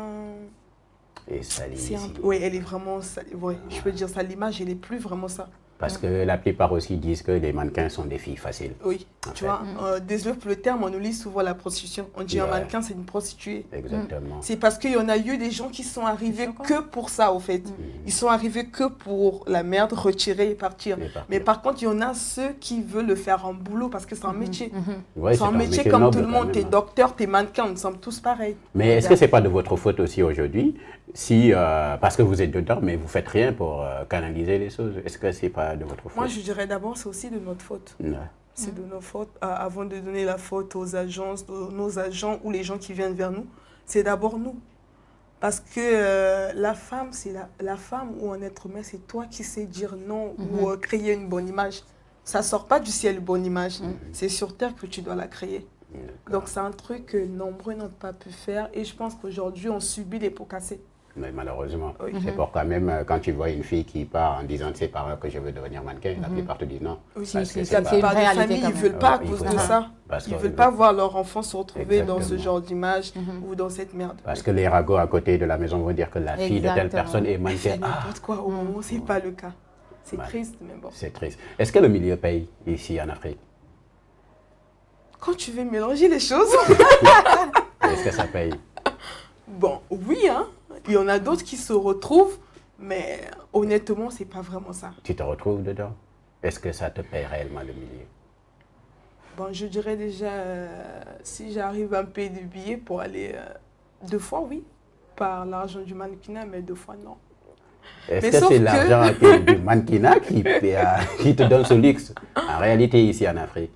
Et salie C'est un ici. peu, oui, elle est vraiment... Ouais, je peux dire ça, l'image, elle est plus vraiment ça. Parce que la plupart aussi disent que les mannequins sont des filles faciles. Oui, En tu fait. vois, désolé pour le terme, on oublie souvent la prostitution. On dit un Ouais. mannequin, c'est une prostituée. Exactement. C'est parce qu'il y en a eu des gens qui sont arrivés que pour ça, au fait. Ils sont arrivés que pour la merde, retirer et partir. Et partir. Mais par contre, il y en a ceux qui veulent le faire en boulot parce que c'est un métier. Ouais, C'est un métier comme noble tout le quand monde. même, T'es hein. docteur, t'es mannequin, nous sommes tous pareils. Mais est-ce que c'est pas de votre faute aussi aujourd'hui, si parce que vous êtes dedans, mais vous faites rien pour canaliser les choses? Est-ce que c'est pas de votre faute? Moi, je dirais d'abord, c'est aussi de notre faute. Ouais. C'est de nos fautes. Avant de donner la faute aux agences, nos agents ou les gens qui viennent vers nous, c'est d'abord nous. Parce que la femme, c'est la femme ou un être humain, c'est toi qui sais dire non ou créer une bonne image. Ça ne sort pas du ciel, une bonne image. C'est sur terre que tu dois la créer. Donc c'est un truc que nombreux n'ont pas pu faire. Et je pense qu'aujourd'hui, on subit les pots cassés. Mais malheureusement, Oui. c'est pourquoi même quand tu vois une fille qui part en disant de ses parents que je veux devenir mannequin, la plupart te disent non. Oui, Parce si, que si, c'est La pas- c'est une plupart des réalité familles, quand ils ne même. veulent pas à Ouais, il cause faut de pas. ça. Parce Ils ne que- veulent pas voir leur enfant se retrouver dans ce Exactement. genre d'image ou dans cette merde. Parce que les ragots à côté de la maison vont dire que la fille de telle Exactement. personne est C'est mannequin. Ah, n'importe quoi. Au moment, ce n'est pas le cas. C'est Ouais. triste, mais bon. c'est triste. Est-ce que le milieu paye ici en Afrique? Quand tu veux mélanger les choses, Est-ce que ça paye? Bon, oui, hein. Il y en a d'autres qui se retrouvent, mais honnêtement, c'est pas vraiment ça. Tu te retrouves dedans? Est-ce que ça te paye réellement le milieu? Bon, je dirais déjà, si j'arrive à me payer des billets pour aller 2 fois, oui, par l'argent du mannequinat, mais 2 fois, non. Est-ce Mais que sauf c'est que- l'argent du mannequinat qui te donne ce luxe? En réalité, ici en Afrique.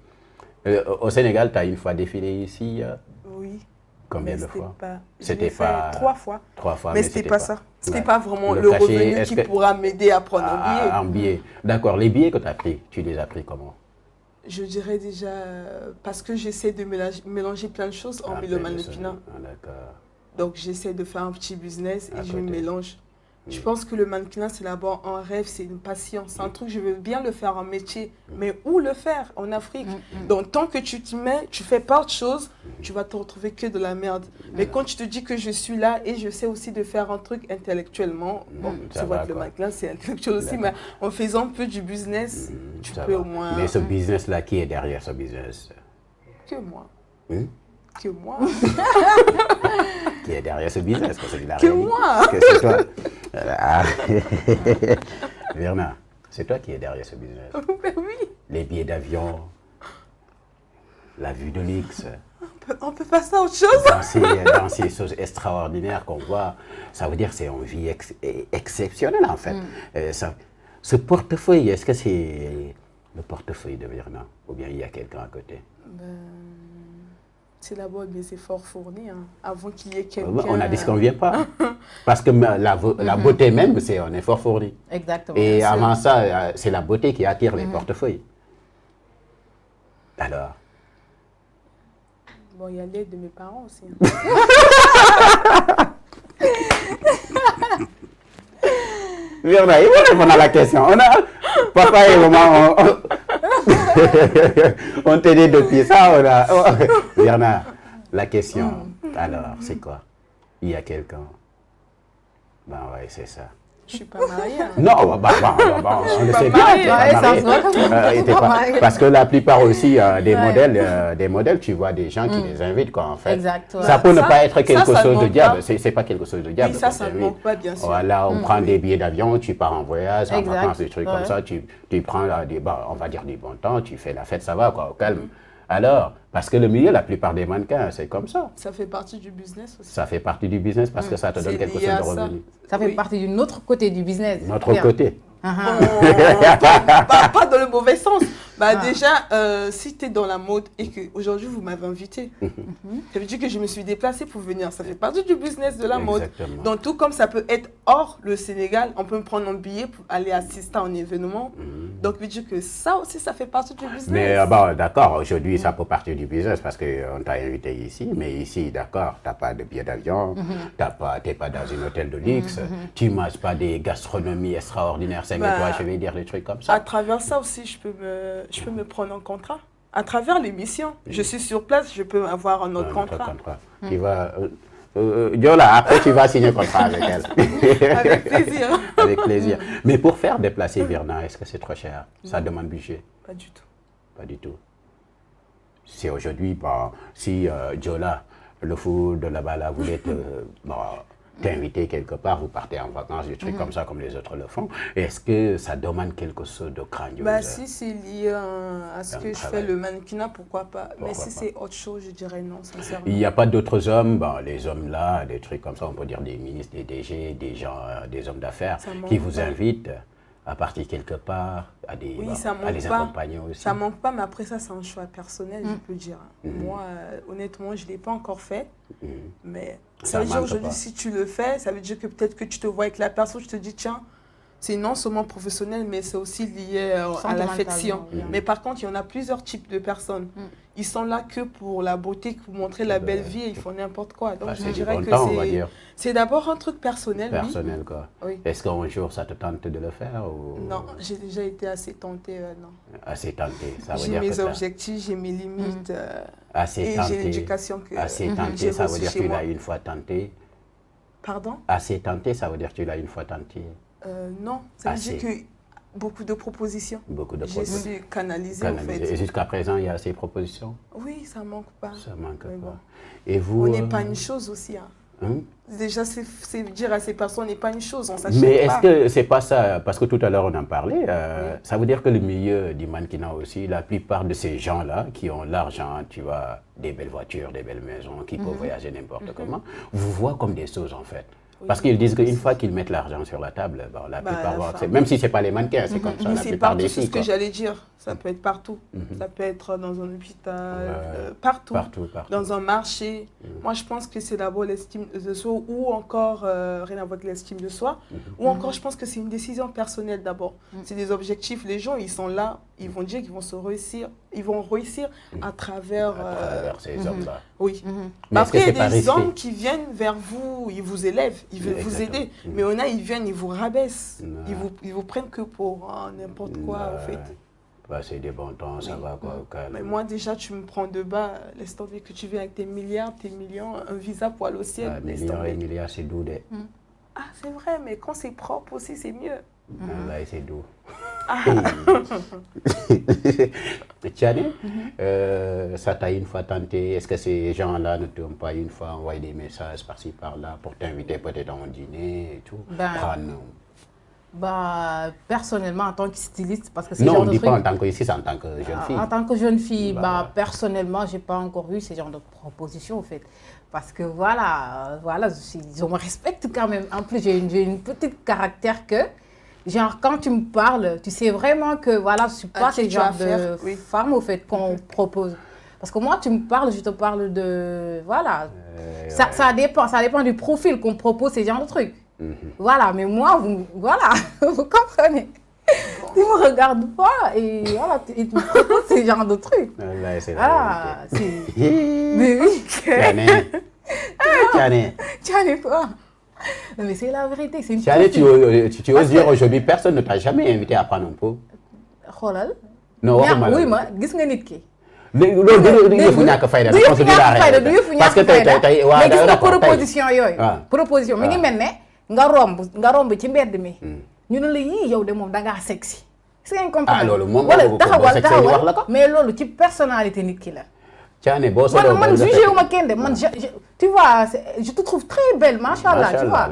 Au Sénégal, tu as une fois défilé ici. Oui. Combien mais de c'était fois? pas- je C'était l'ai fait pas- 3 fois. 3 fois, Mais c'était pas ça. C'était Ouais. pas vraiment Le le cachet, revenu est-ce qui que- pourra m'aider à prendre un billet. Un billet. D'accord. Les billets que tu as pris, tu les as pris comment? Je dirais déjà, parce que j'essaie de mélanger plein de choses en le mannequinat. Ah, d'accord. Donc j'essaie de faire un petit business À et je côté. mélange. Je pense que le mannequinat, c'est d'abord un rêve, c'est une passion. C'est un truc, je veux bien le faire en métier. Mais où le faire? En Afrique. Donc tant que tu t'y mets, tu fais pas autre chose, tu vas te retrouver que de la merde. Mais quand tu te dis que je suis là et je sais aussi de faire un truc intellectuellement, bon, ça tu vois va, que le quoi. mannequin, c'est intellectuel aussi, mais en faisant un peu du business, tu Ça peux va. au moins... Mais ce business-là, qui est derrière ce business? Que moi. Hein? Que moi. Qui est derrière ce business? Parce que c'est la Que réalité. moi. Que c'est toi. Ah. Verna, c'est toi qui es derrière ce business. Ben oui, Les billets d'avion, la vue de luxe, on peut passer à autre chose. dans ces choses extraordinaires qu'on voit, ça veut dire que c'est une vie exceptionnelle en fait. Ce portefeuille, est-ce que c'est le portefeuille de Verna ou bien il y a quelqu'un à côté? C'est d'abord mes efforts fournis, hein, avant qu'il y ait quelqu'un... On a dit ce qu'on ne vient pas. Parce que la beauté même, c'est un effort fourni. Exactement. Et avant ça, c'est la beauté qui attire les portefeuilles. Alors, Bon, il y a l'aide de mes parents aussi. hein. Verna, il faut répondre à la question. Papa et maman, on t'aidait depuis ça. Verna, la question, alors, c'est quoi? Il y a quelqu'un? Ben ouais, c'est ça. Je suis pas mariée. hein. Non, on le pas sait bien. mariée. t'es pas Ouais, ça mariée. se voit que vous T'es êtes pas pas- mariée. Parce que la plupart aussi Ouais. des modèles, tu vois des gens qui les invitent quoi en fait. Exact, ouais. Ça peut ne Ça- pas être quelque ça ne chose de manque diable. pas. C'est pas quelque chose de diable. Oui, ça, qu'on ça ne t'invite. manque pas, bien sûr. Voilà, on prend des billets d'avion, tu pars en voyage, en Exact, vacances, des trucs comme ouais. ça, tu prends on va dire du bon temps, tu fais la fête, ça va quoi, au calme. Alors, parce que le milieu, la plupart des mannequins, c'est comme ça. Ça fait partie du business aussi. Ça fait partie du business parce que ça te donne C'est quelque lié chose de à ça. revenu. Ça fait Oui. partie d'une autre côté du business. Notre Bien. côté. Pas dans le mauvais sens. Ah. Déjà, si tu es dans la mode et qu'aujourd'hui vous m'avez invité, ça veut dire que je me suis déplacée pour venir. Ça fait partie du business de la mode. Exactement. Donc tout comme ça peut être hors le Sénégal, on peut me prendre un billet pour aller assister à un événement. Donc je veux dire que ça aussi, ça fait partie du business. Mais bon, d'accord, aujourd'hui, ça peut partir du business parce qu'on t'a invité ici. Mais ici, d'accord, tu n'as pas de billet d'avion, tu n'es pas dans un hôtel de luxe, tu ne manges pas des gastronomies extraordinaires, 5 Bah, étoiles, je vais dire des trucs comme À ça. travers ça aussi, je peux me prendre un contrat. À travers l'émission, je suis sur place, je peux avoir un autre Notre contrat. Tu vas. Diola, après, tu vas signer un contrat avec elle. Avec plaisir. Avec plaisir. Mais pour faire déplacer Verna, est-ce que c'est trop cher? Ça demande budget? Pas du tout. Pas du tout. C'est aujourd'hui, bon, si Diola, le fou de là-bas, là, voulait t'inviter quelque part, vous partez en vacances, des trucs comme ça, comme les autres le font, est-ce que ça demande quelque chose de grandiose? Bah, si c'est lié à ce Dans que le je travail. fais, le mannequinat, pourquoi pas. Mais Pourquoi si pas. c'est autre chose, je dirais non, sincèrement. Il n'y a pas d'autres hommes, bon, les hommes là, des trucs comme ça, on peut dire des ministres, des DG, des gens, des hommes d'affaires, Ça manque qui vous pas. invitent à partir quelque part, Oui, ça à manque les pas. accompagner aussi. Ça manque pas, mais après ça, c'est un choix personnel, je peux dire. Moi, honnêtement, je ne l'ai pas encore fait. Mais Ça ça veut dire manque aujourd'hui, pas. si tu le fais, ça veut dire que peut-être que tu te vois avec la personne, tu te dis, tiens, c'est non seulement professionnel, mais c'est aussi lié à l'affection. Sentimentalement, Mais par contre, il y en a plusieurs types de personnes. Ils sont là que pour la beauté, pour montrer la belle vie, et ils font n'importe quoi. Donc, Bah, je c'est du dirais bon que temps, on va dire. c'est d'abord un truc personnel, Personnel, quoi. oui. Est-ce qu'un jour, ça te tente de le faire ou... Non, j'ai déjà été assez tentée, non. Assez tenté, ça veut J'ai dire que mes t'as- objectifs, j'ai mes limites. Assez et tenté. j'ai l'éducation que Assez tenté, j'ai ça veut reçue dire que chez tu moi. l'as une fois tenté. Pardon? Assez tenté, ça veut dire que tu l'as une fois tenté. Non, ça veut Assez. dire que beaucoup de propositions. Beaucoup de Je propositions. suis canalisée, en Canalisé. Et fait. jusqu'à présent, il y a ces propositions? Oui, ça manque pas. Ça manque Mais pas. bon. Et vous On n'est pas une chose aussi. Hein. Déjà, c'est dire à ces personnes n'est pas une chose, on s'achète pas. Mais est-ce que c'est pas ça, parce que tout à l'heure on en parlait, ça veut dire que le milieu du mannequinat aussi, la plupart de ces gens-là qui ont l'argent, tu vois, des belles voitures, des belles maisons, qui peuvent voyager n'importe comment, vous voient comme des choses en fait. Parce qu'ils disent qu'une fois qu'ils mettent l'argent sur la table, bon, la plupart vont accepter. Même si ce n'est pas les mannequins, c'est comme ça, la plupart des filles. C'est ce que j'allais dire. Ça peut être partout. Ça peut être dans un hôpital, partout. Dans un marché. Moi, je pense que c'est d'abord l'estime de soi ou encore, rien à voir avec l'estime de soi. Ou encore, je pense que c'est une décision personnelle d'abord. C'est des objectifs. Les gens, ils sont là, ils vont dire qu'ils vont ils vont réussir à travers ces hommes-là. Oui. Mais après, il y a des hommes qui viennent vers vous, ils vous élèvent, ils veulent vous aider. Mais on a, ils viennent, ils vous rabaissent. Ils vous prennent que pour n'importe quoi, en fait. Passer des bons temps, ça va quoi, au calme. Mais moi, déjà, tu me prends de bas, laisse tomber que tu viens avec tes milliards, tes millions, un visa pour aller au ciel. Milliards et milliards, c'est doux. Ah, c'est vrai, mais quand c'est propre aussi, c'est mieux. Là, c'est doux. Tiane, ça t'a une fois tenté, est-ce que ces gens-là ne t'ont pas une fois envoyé des messages par-ci, par-là pour t'inviter peut-être à un dîner et tout? Personnellement, en tant que styliste, parce que c'est non, on ne dit pas en tant que ici, c'est en tant que jeune fille. En tant que jeune fille, personnellement, je n'ai pas encore eu ce genre de proposition, en fait. Parce que voilà, je me respecte quand même. En plus, j'ai une petite caractère que, genre, quand tu me parles, tu sais vraiment que, voilà, je ne suis pas ce genre de femme, au fait, qu'on propose. Parce que moi, tu me parles, je te parle de... Voilà. Ça dépend du profil qu'on propose, ce genre de trucs. Voilà, mais moi, vous comprenez. Tu ne me regardes pas et voilà, tu me proposes ce genre de trucs. Là, c'est mais oui. Tiane, quoi? Mais c'est la vérité, c'est une Tiane, tu oses dire aujourd'hui, personne ne t'a jamais invité à prendre un pot? Xoolal. Non, oui, ma gis nga nit ki. loolu du yëfu ñàkk fayda. du yëfu ñàkk fayda du yëfu ñàkk fayda mais gis nga proposition yooyu. proposition mi ngi mel ne nga romb ci mbedd mi. ñu ne la yii yow de moom da ngaa sexy. est-ce que ngeen comprendre loolu moom wala taxawal mais loolu ci personnalité nit ki la. Tiane boo solo man jugé wu ma kenn de man tu vois je te trouve très belle machallah tu vois.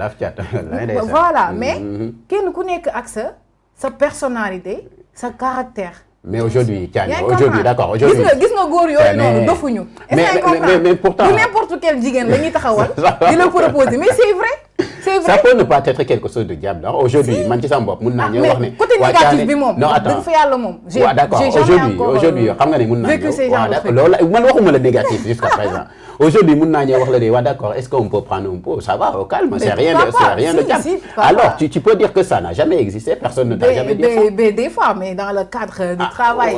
voilà mais kenn ku nekk ak sa personnalité sa caractère. Mais aujourd'hui, Tiane, aujourd'hui, d'accord, aujourd'hui. Gis nga góor yooyu noonu dofuñu. Mais pourtant. Du n'importe quel jigéen la ñuy taxawal di la proposer mais c'est vrai. C'est vrai. Ça peut ne pas être quelque chose de diable. Aujourd'hui, man ci sama bopp mun naa ñëw wax ne. Côté négatif bi moom. non attends dëgg fa yàlla moom. waaw d'accord aujourd'hui xam nga ne mun naa ñëw. waaw d'accord loolu man waxuma la négatif jusqu'à présent. Aujourd'hui mun naa ñëw wax la de waaw d'accord est-ce qu'on peut prendre un pot ça va au calme c'est rien de diable. Alors tu peux dire que ça n'a jamais existé personne ne t'a jamais dit ça. Des fois mais dans le cadre du travail.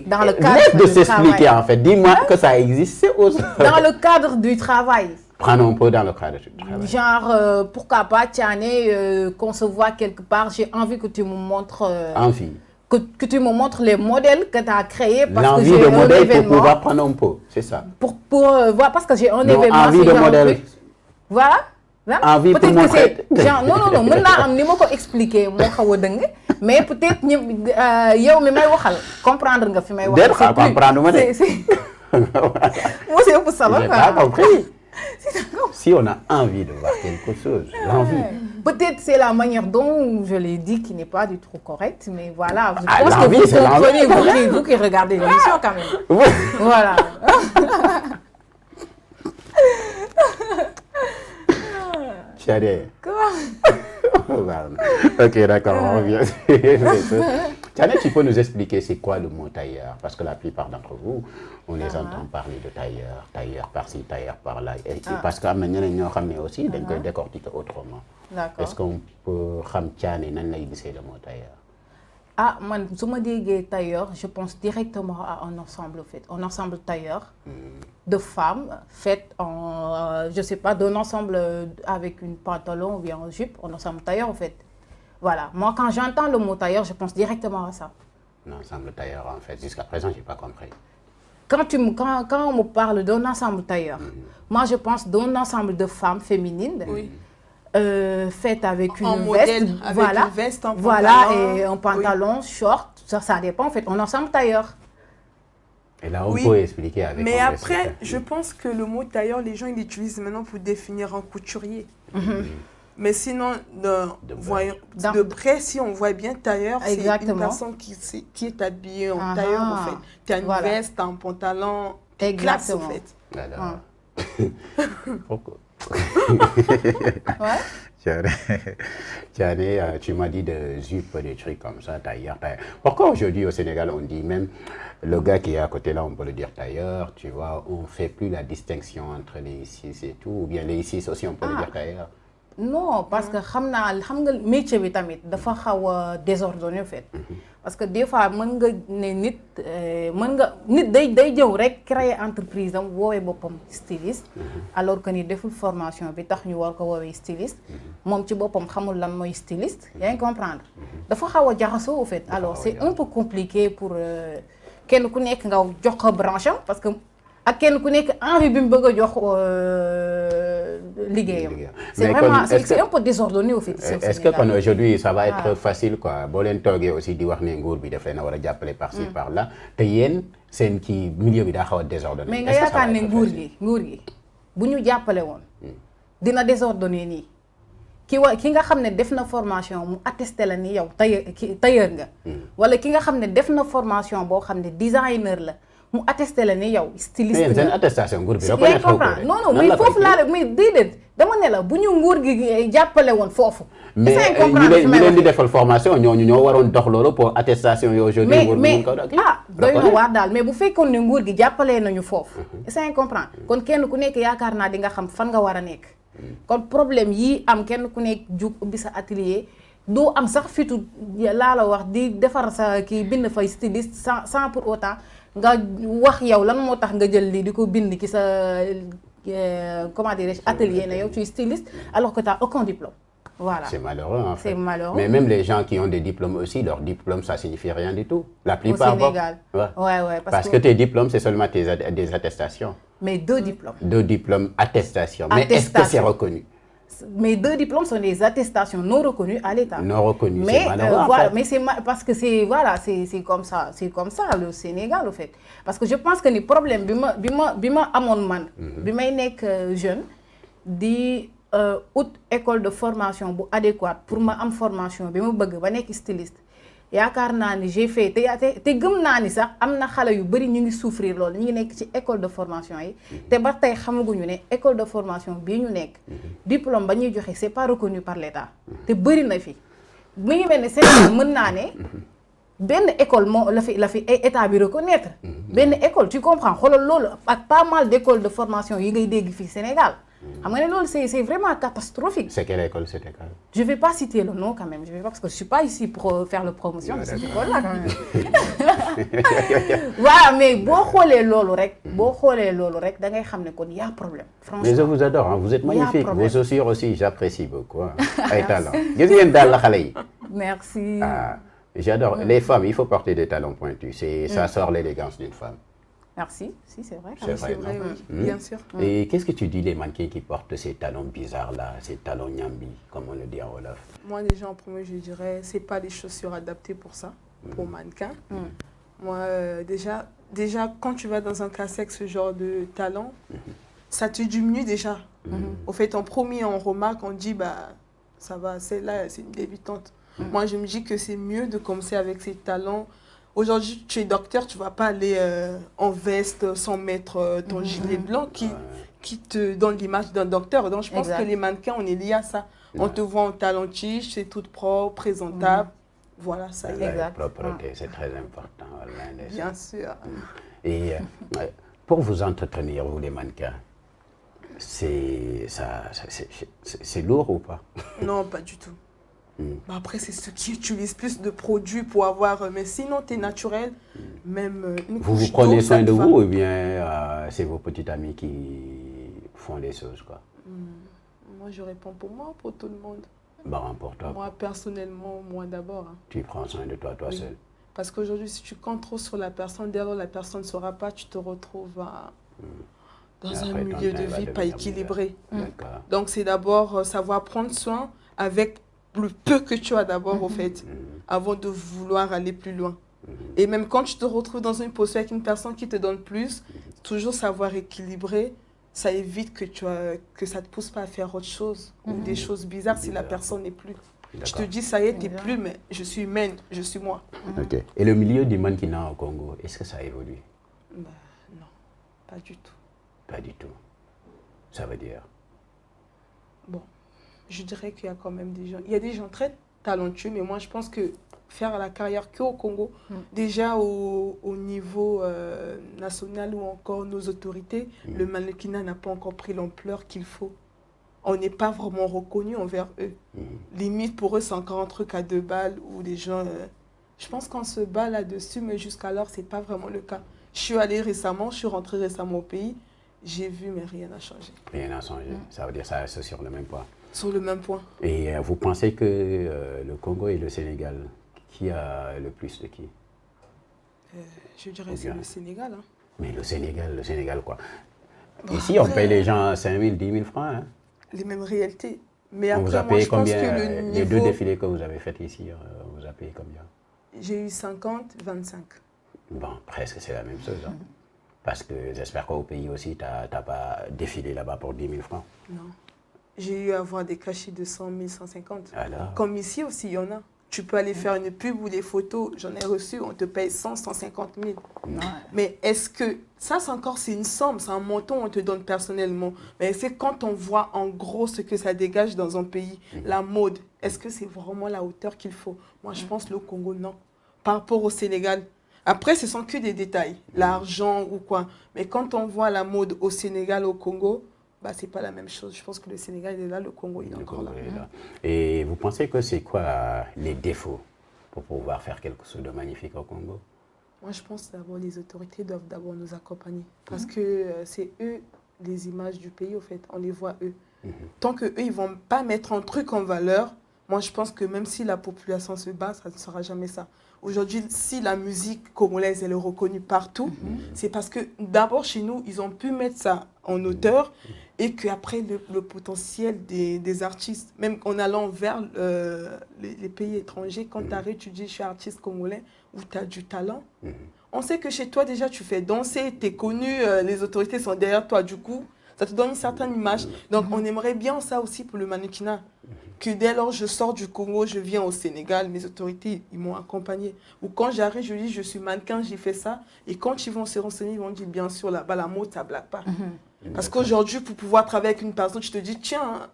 Dans le cadre laisse de s'expliquer en fait dis-moi que ça existe aussi. Dans le cadre du travail. Prenons un peu dans le cadre du travail. Genre, pourquoi pas, Tiane, qu'on se voit quelque part, j'ai envie que tu me montres... envie. Que tu me montres les modèles que tu as créés parce que j'ai un événement. L'envie de modèle pour pouvoir prendre un pot, c'est ça. Pour voir, parce que j'ai un événement. Envie de modèle. Voilà. Envie pour montrer. Genre, non, maintenant, je ne peux pas expliquer, mais peut-être, yo, mais comprendre nga fi may wax. D'être comprendre, moi. Moi, c'est pour ça. J'ai pas compris. Si on a envie de voir quelque chose, l'envie. Peut-être c'est la manière dont je l'ai dit qui n'est pas du tout correcte, mais voilà. Je pense que vous comprenez, vous qui regardez l'émission quand même. Oui. Voilà. Tiane. Quoi? Ok, d'accord, on revient. Tiane, tu peux nous expliquer c'est quoi le mot tailleur? Parce que la plupart d'entre vous, on les entend parler de tailleur, tailleur par-ci, tailleur par-là. Et parce que nous savons aussi, donc décortiquer autrement. Est-ce qu'on peut savoir Tiane nan lay gisee le mot tailleur? Ah, man, si je dis tailleur, je pense directement à un ensemble, en fait. Un ensemble tailleur de femmes faites en, je sais pas, d'un ensemble avec une pantalon ou bien une jupe, un ensemble tailleur, en fait. Voilà. Moi, quand j'entends le mot tailleur, je pense directement à ça. Un ensemble tailleur, en fait. Jusqu'à présent, je n'ai pas compris. Quand on me parle d'un ensemble tailleur, moi, je pense d'un ensemble de femmes féminines. Oui. Faite avec une modèle, veste, avec voilà, une veste, un voilà, et un pantalon, short, ça dépend en fait, on ensemble tailleur. Et là, on Oui. peut expliquer avec Mais complexité. après, je pense que le mot tailleur, les gens ils l'utilisent maintenant pour définir un couturier. Mais sinon, Dans- de près, si on voit bien tailleur, c'est une Exactement. personne qui est habillée en tailleur, en fait. Tu as une Voilà. veste, tu as un pantalon, qui classe, en Exactement. fait. Alors, pourquoi Ouais. Tiens, tu m'as dit de jupe, des trucs comme ça, tailleur. Pourquoi aujourd'hui au Sénégal, on dit même, le gars qui est à côté là, on peut le dire tailleur, tu vois, on ne fait plus la distinction entre les icis et tout, ou bien les icis aussi, on peut le dire tailleur. Non, parce que xam nga métier bi tamit dafa xaw a désordonné en fait. Parce que des fois mën nga ne nit day jëw rek créer entreprise am woowee boppam styliste alors que ni deful formation bi tax ñu war ko woowee styliste moom ci boppam xamul lan mooy styliste yaa ngi comprendre dafa xaw a jaxasoo en fait alors c'est un peu compliqué pour kenn ku nekk nga jox ko branche am parce que ak kenn ku nekk envie bi mu bëgg a jox liggéeyam. C'est vraiment c'est un peu désordonné au fait. Est-ce que kon aujourd'hui ça va être facile quoi boo leen toogee aussi di wax ne nguur bi daf leen a war a jàppale par-ci par-là te yéen seen kii milieu bi daa xaw a désordonné. mais nga yaakaar ne nguur gi bu ñu jàppale woon dina désordonné nii ki nga xam ne def na formation mu attesté la ni yow tailleur nga wala ki nga xam ne def na formation boo xam ne designer la mu attesté la ni yow styliste mais seen attestation nguur bi reconnaître ko de. non mais foofu laa mais déedéet dama ne la bu ñu nguur gi jàppale woon foofu. mais ñi leen di defal formation ñooñu ñoo waroon dox loolu pour attestation yoo aujourd'hui nguur bi ko doy na waar daal mais bu fekkoon ne nguur gi jàppalee nañu foofu. c'est comprendre kon kenn ku nekk yaakaar naa di nga xam fan nga war a nekk. kon problème yii am kenn ku nekk jug ubbi sa atelier doo am sax fitu laa la wax di defar sa kii bind fay styliste sans pour autant nga wax yow lan moo tax nga jël lii di ko bind ki sa comment dirais-je atelier na yow tu es styliste alors que tu n'as aucun diplôme. Voilà. C'est malheureux en fait. C'est malheureux. Mais même les gens qui ont des diplômes aussi, leur diplôme ça signifie rien du tout. La plupart. Au Sénégal. Ouais. Parce que tes diplômes c'est seulement des attestations. Mais 2 diplômes. 2 diplômes, attestations. Mais est-ce que c'est reconnu? Mes 2 diplômes sont des attestations non reconnues à l'État. Non reconnues, c'est malheureux voilà, en fait. mais c'est parce que c'est comme ça le Sénégal en fait. Parce que je pense que le problème bima amone man bi may nek jeune di haute école de formation bu adéquate pour ma am formation bi ma bëgg ba nek styliste. yaakaar naa ni j'ai fait te gëm naa ni sax am na xale yu bëri ñu ngi souffrir loolu ñu ngi nekk ci école de formation yi te ba tey xamaguñu ne école de formation bii ñu nekk diplôme ba ñuy joxe c'est pas reconnu par l'État te bëri na fi mu ngi mel ne Sénégal mën naa ne benn école moo la fi état bi reconnaître benn école tu comprends xoolal loolu ak pas mal d'écoles de formation yi ngay dégg fii Sénégal xam nga ne loolu c'est vraiment catastrophique. C'est quelle école cette école? Je vais pas citer le nom quand même, je vais pas parce que je suis pas ici pour faire la promotion de cette école-là quand même. Voilà, mais boo xoolee loolu rek da ngay xam ne kon y a problème. Franchement. Mais je vous adore, hein. Vous êtes magnifique. Vos chaussures aussi, j'apprécie beaucoup. Hein. Ay talent. Gis ngeen daal la xale yi. Merci. Ah, j'adore. Les femmes, il faut porter des talons pointus. Ça sort l'élégance d'une femme. Merci, si c'est vrai. C'est vrai, oui, non? bien sûr. Et qu'est-ce que tu dis des mannequins qui portent ces talons bizarres là, ces talons nyambi, comme on le dit en Wolof? Moi déjà en premier je dirais c'est pas des chaussures adaptées pour ça, pour mannequin. Moi déjà quand tu vas dans un casse avec ce genre de talons, ça te diminue déjà. Au fait en premier on remarque, on dit bah ça va, celle-là c'est une débutante. Moi je me dis que c'est mieux de commencer avec ces talons. Aujourd'hui, tu es docteur, tu ne vas pas aller en veste sans mettre ton gilet blanc qui te donne l'image d'un docteur. Donc, je pense que les mannequins, on est liés à ça. On te voit en talon-tige, c'est tout propre, présentable. Voilà, ça y est. La propreté, c'est très important. Bien sûr. Et pour vous entretenir, vous les mannequins, c'est lourd ou pas? Non, pas du tout. Bah après, c'est ceux qui utilisent plus de produits pour avoir... Mais sinon, tu es naturel, même une couche vous prenez soin de va. vous ou bien c'est vos petites amies qui font les choses quoi? Moi, je réponds pour moi, pour tout le monde. Bon, pour toi. Moi, personnellement, moi d'abord. Hein. Tu prends soin de toi Oui. seul. Parce qu'aujourd'hui, si tu comptes trop sur la personne, derrière la personne ne saura pas, tu te retrouves dans un milieu de vie pas équilibré. Donc, c'est d'abord savoir prendre soin avec le peu que tu as d'abord, au fait, avant de vouloir aller plus loin. Et même quand tu te retrouves dans une posture avec une personne qui te donne plus, toujours savoir équilibrer, ça évite que ça ne te pousse pas à faire autre chose ou des choses bizarres si la personne n'est plus. Je te dis, ça y est, tu n'es plus, mais je suis humaine, je suis moi. Ok. Et le milieu du mannequinat au Congo, est-ce que ça a évolué? Bah, non, pas du tout. Pas du tout. Ça veut dire? Bon, je dirais qu'il y a quand même des gens. Il y a des gens très talentueux, mais moi, je pense que faire la carrière qu'au Congo, déjà au niveau national ou encore nos autorités, le mannequinat n'a pas encore pris l'ampleur qu'il faut. On n'est pas vraiment reconnu envers eux. Limite, pour eux, c'est encore un truc à 2 balles où les gens... je pense qu'on se bat là-dessus, mais jusqu'alors, ce n'est pas vraiment le cas. Je suis allée récemment, je suis rentrée récemment au pays. J'ai vu, mais rien n'a changé. Rien n'a changé. Ça veut dire que ça reste sur le même point. Sur le même point. Et vous pensez que le Congo et le Sénégal, qui a le plus de qui? Je dirais que c'est le Sénégal. Hein. Mais le Sénégal quoi? Bon, ici, après, on paye les gens 5 000, 10 000 francs. Hein? Les mêmes réalités. Mais On après, vous a moi, payé je pense combien? que le Les 2 niveau... défilés que vous avez faits ici, on vous a payé combien? J'ai eu 50, 25. Bon, presque c'est la même chose. Hein? Parce que j'espère qu'au pays aussi, tu n'as pas défilé là-bas pour 10 000 francs. Non. J'ai eu à avoir des cachets de 100 000, 150. Alors? Comme ici aussi, il y en a. Tu peux aller faire une pub ou des photos, j'en ai reçu, on te paye 100, 150 000. Ouais. Mais est-ce que, ça c'est encore, c'est une somme, c'est un montant on te donne personnellement. Mais c'est quand on voit en gros ce que ça dégage dans un pays, la mode, est-ce que c'est vraiment la hauteur qu'il faut? Moi je pense le Congo, non. Par rapport au Sénégal. Après, ce sont que des détails, l'argent ou quoi. Mais quand on voit la mode au Sénégal, au Congo, bah, c'est pas la même chose. Je pense que le Sénégal est là, le Congo il est encore là. Et vous pensez que c'est quoi les défauts pour pouvoir faire quelque chose de magnifique au Congo? Moi, je pense d'abord les autorités doivent d'abord nous accompagner. Parce que c'est eux les images du pays, au fait. On les voit eux. Tant qu'eux, ils ne vont pas mettre un truc en valeur, moi, je pense que même si la population se bat, ça ne sera jamais ça. Aujourd'hui, si la musique congolaise elle est reconnue partout, c'est parce que d'abord chez nous, ils ont pu mettre ça en auteur et qu'après le potentiel des artistes, même en allant vers les pays étrangers, quand tu arrives, tu dis je suis artiste congolais ou tu as du talent, on sait que chez toi déjà tu fais danser, tu es connu, les autorités sont derrière toi, du coup, ça te donne une certaine image. Donc on aimerait bien ça aussi pour le mannequinat. Que dès lors je sors du Congo, je viens au Sénégal, mes autorités, ils m'ont accompagné. Ou quand j'arrive, je dis, je suis mannequin, j'ai fait ça. Et quand ils vont se renseigner, ils vont dire, bien sûr, là-bas, la mode, ça ne blague pas. Parce qu'aujourd'hui, pour pouvoir travailler avec une personne, tu te dis, tiens,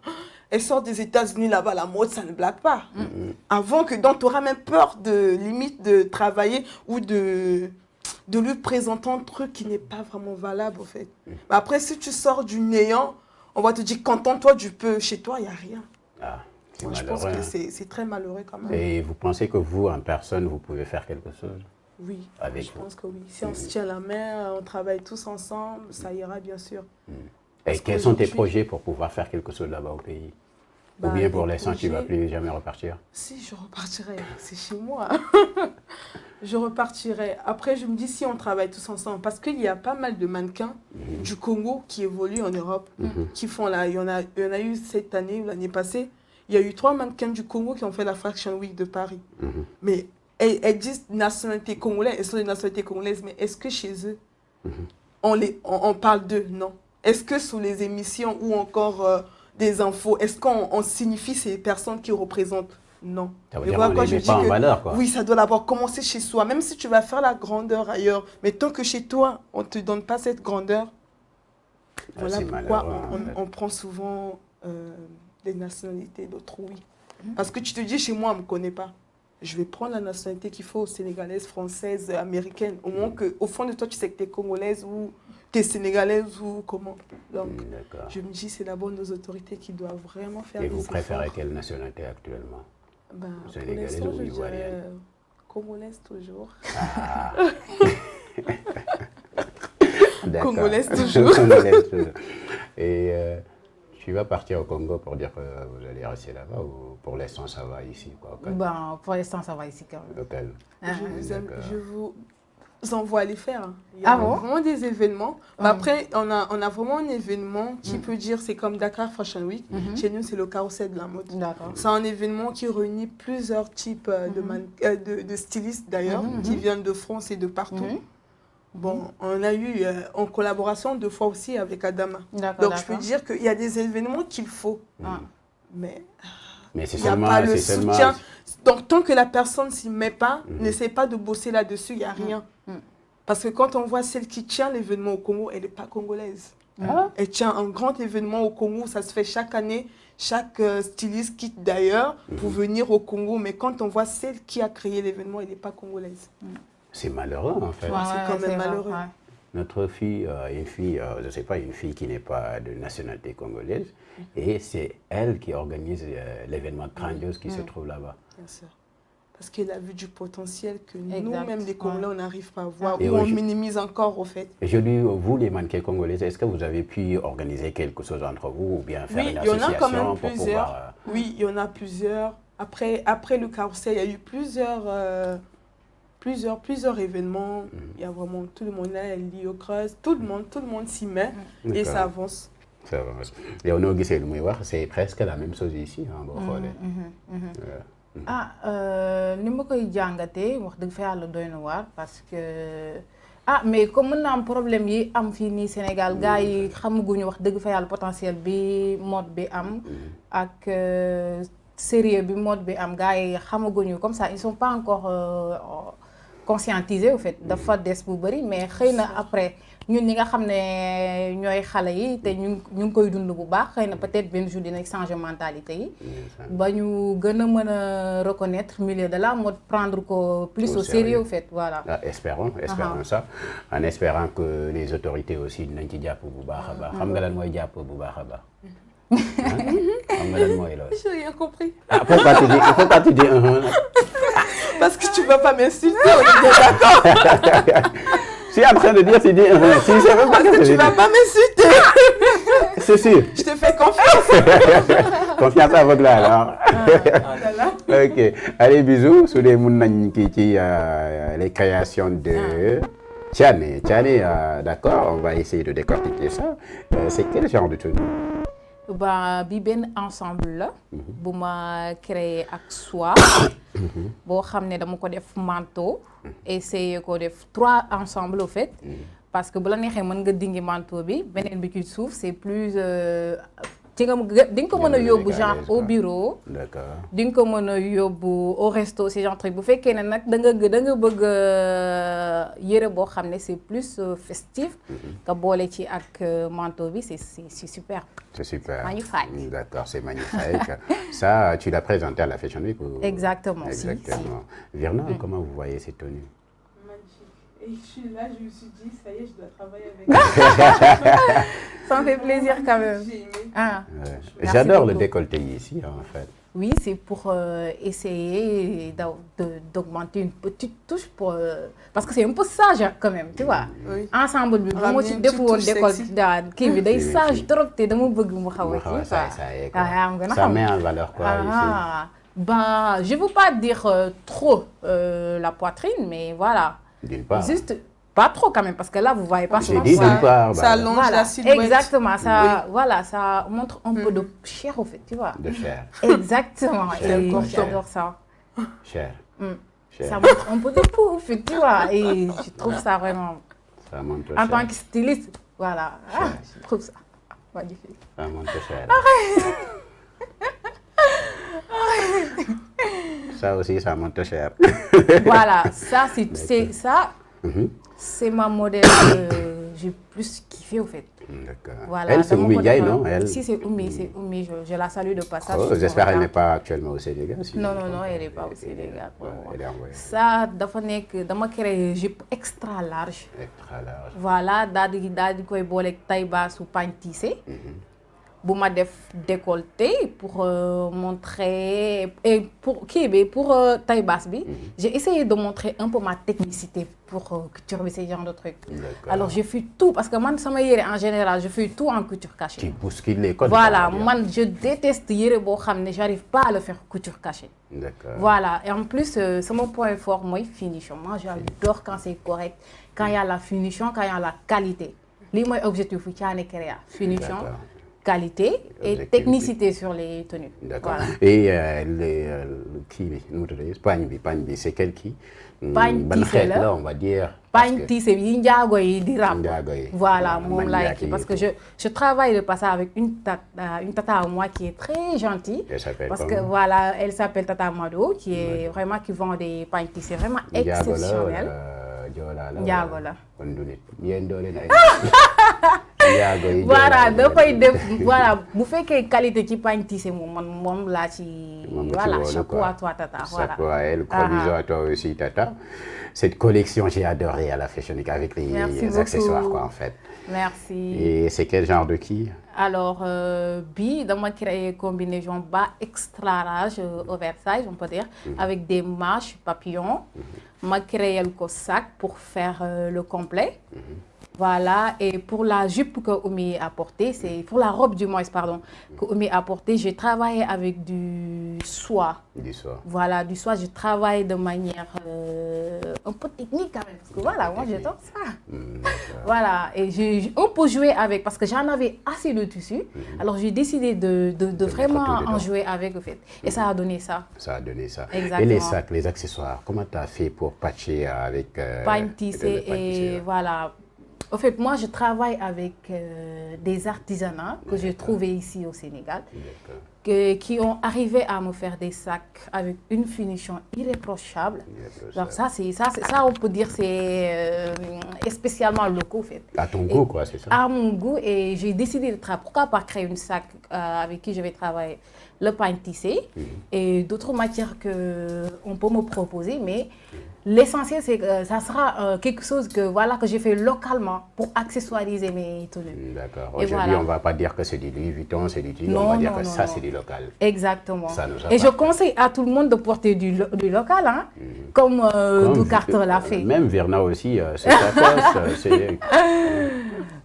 elle sort des États-Unis, là-bas, la mode, ça ne blague pas. Avant que, donc, tu auras même peur de, limite, de travailler ou de lui présenter un truc qui n'est pas vraiment valable, en fait. Mais après, si tu sors du néant, on va te dire, contente-toi du peu. Chez toi, il n'y a rien. Ah, moi, je pense que c'est très malheureux quand même. Et vous pensez que vous, en personne, vous pouvez faire quelque chose? Oui, avec je pense que oui. Si on se tient la main, on travaille tous ensemble, ça ira bien sûr. Et quels sont tes projets pour pouvoir faire quelque chose là-bas au pays? Ou bien pour l'instant, tu ne vas plus jamais repartir? Si, je repartirai. C'est chez moi. Je repartirai. Après, je me dis si on travaille tous ensemble, parce qu'il y a pas mal de mannequins du Congo qui évoluent en Europe, qui font là. Il y en a eu cette année ou l'année passée. Il y a eu 3 mannequins du Congo qui ont fait la Fashion Week de Paris. Mais elles disent nationalité congolaise, elles sont des nationalités congolaises, mais est-ce que chez eux, on parle d'eux? Non. Est-ce que sous les émissions ou encore des infos, est-ce qu'on signifie ces personnes qui représentent? Non. Ça veut dire qu'on les met pas en valeur, quoi. Oui, ça doit d'abord commencer chez soi. Même si tu vas faire la grandeur ailleurs, mais tant que chez toi, on ne te donne pas cette grandeur, voilà pourquoi on prend souvent des nationalités d'autrui. Parce que tu te dis, chez moi, on ne me connaît pas. Je vais prendre la nationalité qu'il faut, sénégalaise, française, américaine. Au moins qu'au fond de toi, tu sais que tu es congolaise ou tu es sénégalaise ou comment. Donc, je me dis, c'est d'abord nos autorités qui doivent vraiment faire des efforts. Et vous préférez quelle nationalité actuellement? Sénégalaise ou ivoirienne? Congolaise toujours. Ah. Congolaise toujours. Et tu vas partir au Congo pour dire que vous allez rester là-bas ou pour l'instant ça va ici quoi, Pour l'instant ça va ici quand même. Local. envoie les faire. Hein. Il y a vraiment des événements. Mais après, on a vraiment un événement qui peut dire, c'est comme Dakar Fashion Week. Chez nous, c'est le carrousel de la mode. C'est un événement qui réunit plusieurs types de stylistes d'ailleurs, qui viennent de France et de partout. Bon, on a eu en collaboration 2 fois aussi avec Adama. Donc, je peux dire qu'il y a des événements qu'il faut. Mais c'est il n'y a pas le soutien. Donc, tant que la personne ne s'y met pas, n'essaie pas de bosser là-dessus, il n'y a rien. Parce que quand on voit celle qui tient l'événement au Congo, elle n'est pas congolaise. Elle tient un grand événement au Congo, ça se fait chaque année. Chaque styliste quitte d'ailleurs pour venir au Congo. Mais quand on voit celle qui a créé l'événement, elle n'est pas congolaise. C'est malheureux en fait. C'est quand même malheureux. Notre fille, je ne sais pas, une fille qui n'est pas de nationalité congolaise, et c'est elle qui organise l'événement grandiose qui se trouve là-bas. Bien sûr. Parce qu'elle a vu du potentiel que nous-mêmes, les Congolais, on n'arrive pas à voir, ou on minimise encore, au fait. Et je dis, vous, les mannequins congolais, est-ce que vous avez pu organiser quelque chose entre vous, ou bien faire une association il y en a quand même pour plusieurs. pouvoir... Oui, il y en a plusieurs. Après le carrousel, il y a eu plusieurs événements. Il y a vraiment tout le monde là, elle lit au creuse, tout le monde s'y met et ça avance. Ça avance. Et on a gisee lu muy wax, c'est presque la même chose ici, hein, boo xoolee. ni ma koy jàngatee wax dëgg fa yàlla doy na waar parce que mais comme mën na am problème yi am fii nii Sénégal gars yi xamaguñu wax dëgg fa yàlla potentiel bi mode bi am ak sérieux bi mode bi am gars yi xamaguñu comme ça ils sont pas encore conscientisés au fait dafa des bu bari mais xëy na après ñun ñi nga xam ne ñooy xale yi te ñu ngi koy dund bu baax xëy na peut-être benn jour dinañ changer mentalité yi ba ñu gën a mën a reconnaître milieu de la mode prendre ko plus au sérieux au fait voilà. Espérons ça en espérant que les autorités aussi dinañ ci jàpp bu baax a baax xam nga lan mooy jàpp bu baax a baax. Xam nga lan mooy loolu. J'ai rien compris. Pourquoi tu dis Parce que tu ne vas pas m'insulter, on est bien d'accord. Je suis en train de dire, tu dis, si c'est même pas que tu ne vas pas m'insulter. C'est sûr. Je te fais confiance. Confiance aveugle alors. Ok. Allez, bisous. Sous les les créations de Tiané. Tiané, d'accord, on va essayer de décortiquer ça. C'est quel genre de tenue? Bi benn ensemble la bu ma créé ak soie boo xam ne dama ko def manteau essayer ko def 3 ensembles au fait parce que bu la neexee mën nga dingi manteau bi beneen bi ci suuf c'est plus ci nga di nga ko mën a yóbbu genre au bureau di nga ko mën a yóbbu au resto ce genre truc bu fekkee ne nag da nga bëgg yëre boo xam ne c'est plus festif nga boole ci ak manteau bi c'est super. C'est super. Magnifique. D'accord, c'est magnifique. Ça, tu l'as présenté à la Fashion Week ou... Exactement. Exactement. Si. Virna, comment vous voyez ces tenues? Magnifique. Et je suis là, je me suis dit, ça y est, je dois travailler avec Ça me fait plaisir quand même. J'adore le décolleté ici, en fait. Oui, c'est pour essayer d'augmenter une petite touche parce que c'est un peu sage quand même, tu vois. Oui. Ensemble bi bu ma ci defu woon décolleté daal kii bi day sage trop te dama bëgg mu xaw a kii ça met en valeur quoi ici. Je veux pas dire trop la poitrine, mais voilà. D'une part. Juste pas trop quand même, parce que là, vous voyez pas J'ai dit d'une part. Ça allonge la silhouette. Exactement, ça, voilà, ça montre un peu de chair, au fait, tu vois. De chair. Exactement, j'adore ça. Chair. Ça montre un peu de peau, au fait, tu vois. Et je trouve ça vraiment... Ça montre en tant que styliste, voilà. Je trouve ça magnifique. Ça montre chair. Ça aussi, ça monte cher. Voilà, ça, c'est ça. C'est ma modèle que j'ai plus kiffé, au fait. D'accord. Voilà, elle, c'est Oumi Ndiaye, non? Si, c'est Oumi, je la salue de passage. Oh, j'espère qu'elle n'est pas actuellement au Sénégal. Si non, elle n'est pas au Sénégal. Elle est envoyée. Ça, dama créé jupe extra large. Extra large. Voilà, daal di koy boole taille basse ou pagne tissé. ma def décolleté pour montrer et pour taille basse bi, j'ai essayé de montrer un peu ma technicité pour couture bi, ce genre de trucs. Alors je fais tout parce que man sama yére en général je fais tout en couture cachée. Tu bouscules les codes. Voilà, man je déteste yére boo xam ne j'arrive pas à le faire couture cachée. D'accord. Voilà, et en plus c'est mon point fort, moi finition. Moi j'adore quand c'est correct, quand il y a la finition, quand il y a la qualité. Li mooy objectif fu Thiané Créa, finition, qualité et technicité sur les tenues. D'accord. Voilà. Et pagne bi, c'est quel qui? Pagne tissé là, on va dire. Pagne tissé yi njaago yi di rap. Voilà, Voilà, moom laa kii parce que je travaille de passage avec une tata à moi qui est très gentille. Elle s'appelle parce comment? que voilà, elle s'appelle Tata Mado, qui est vraiment qui vend des pagnes tissées vraiment exceptionnelles. Njaago la. Voilà, dafay def voilà bu fekkee qualité ci pagne tissé moom laa ci. Voilà, chapeau à toi Tata. Voilà. Chapeau à elle, gros bisous à toi aussi Tata. Cette collection, j'ai adoré à la Fashion Week avec les accessoires quoi en fait. Merci. Et c'est quel genre de qui? Alors, bi dama créé combinaison bas extra large oversize on peut dire avec des manches papillons. Ma créé le sac pour faire le complet. Voilà, et pour la jupe que Oumi a portée, c'est pour la robe du moins, pardon, que Oumi a portée, j'ai travaillé avec du soie. Du soie. Voilà, du soie, je travaille de manière un peu technique quand même, parce que voilà, moi j'adore ça. Voilà, et on peut jouer avec, parce que j'en avais assez de tissu, alors j'ai décidé de vraiment en jouer avec, en fait. Et ça a donné ça. Ça a donné ça. Exactement. Et les sacs, les accessoires, comment tu as fait pour patcher avec... pagne tissé et voilà. En fait, moi, je travaille avec des artisanats que j'ai trouvés ici au Sénégal, qui ont arrivé à me faire des sacs avec une finition irréprochable. Alors ça, on peut dire, c'est spécialement local, en fait. À ton goût, quoi, c'est ça? À mon goût, et j'ai décidé de travailler. Pourquoi pas créer une sac avec qui je vais travailler le pagne tissé et d'autres matières qu'on peut me proposer, mais l'essentiel, c'est que ça sera quelque chose que j'ai fait localement pour accessoiriser mes tenues. D'accord. Aujourd'hui, on ne va pas dire que c'est du Louis Vuitton, c'est du Dior, on va dire que ça, c'est du local. Exactement. Et je conseille à tout le monde de porter du local, hein, comme Ducartre l'a fait. Même Verna aussi, c'est sa cause.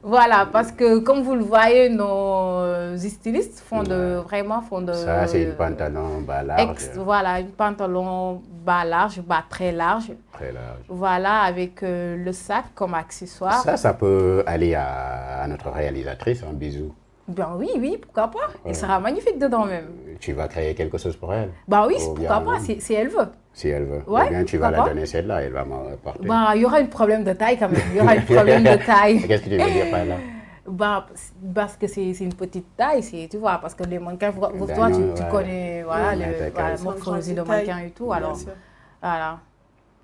Voilà, parce que comme vous le voyez, nos stylistes font Ça, c'est une pantalon bas large. Voilà, une pantalon bas large, bas très large. Très large. Voilà, avec le sac comme accessoire. Ça peut aller à notre réalisatrice, un bisou. Ben oui, pourquoi pas. Elle sera magnifique dedans même. Tu vas créer quelque chose pour elle? Ben oui, pourquoi pas, si elle veut. Si elle veut. Ouais, eh bien, tu vas la donner celle-là, elle va m'en porter. Ben, il y aura un problème de taille quand même. Il y aura un problème de taille. Qu'est-ce que tu veux dire par là? Ben, parce que c'est une petite taille, tu vois, parce que les mannequins, toi, tu connais voilà, la morphologie de mannequin et tout, alors, voilà.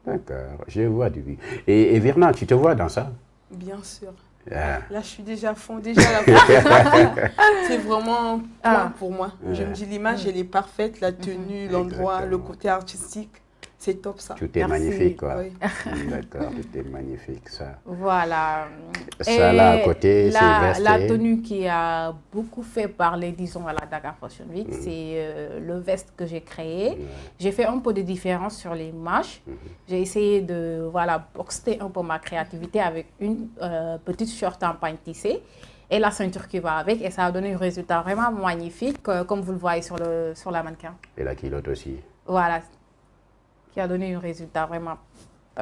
D'accord, je vois du but. Et Verna, tu te vois dans ça? Bien sûr. Ah. Là, je suis déjà à fond, déjà là. C'est vraiment point pour moi. Je me dis, l'image, elle est parfaite, la tenue, l'endroit, le côté artistique. C'est top ça. Tout est magnifique, quoi. Oui. D'accord, tout est magnifique, ça. Voilà. Ça, là, à côté, c'est vesté. La tenue qui a beaucoup fait parler, disons, à la Dakar Fashion Week, c'est le veste que j'ai créé. J'ai fait un peu de différence sur les manches. J'ai essayé de, boxer un peu ma créativité avec une petite short en pagne tissé et la ceinture qui va avec. Et ça a donné un résultat vraiment magnifique, comme vous le voyez sur la mannequin. Et la culotte aussi. Voilà. Qui a donné un résultat vraiment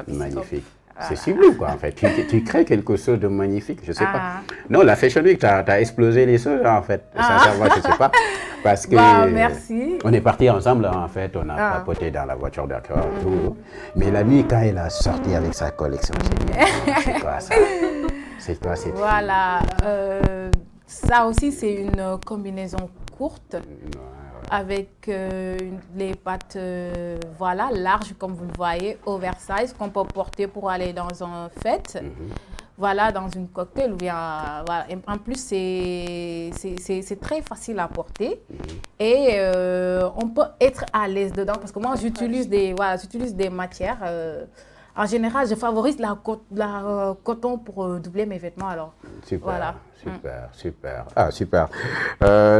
magnifique. Voilà. C'est sublime, quoi, en fait. Tu crées quelque chose de magnifique, je ne sais pas. Non, la Fashion Week, tu as explosé les choses, en fait. Sincèrement, je ne sais pas. Parce que merci. On est partis ensemble, en fait. On a papoté dans la voiture d'accord. Mais la nuit, quand elle a sorti avec sa collection, c'est quoi ça? C'est quoi cette Voilà. Ça aussi, c'est une combinaison courte. Avec les pattes larges comme vous le voyez, oversize qu'on peut porter pour aller dans un fête, dans une cocktail ou bien En plus c'est très facile à porter et on peut être à l'aise dedans parce que moi j'utilise des matières. En général, je favorise la coton pour doubler mes vêtements. Alors, Super, Voilà. super. Ah, super.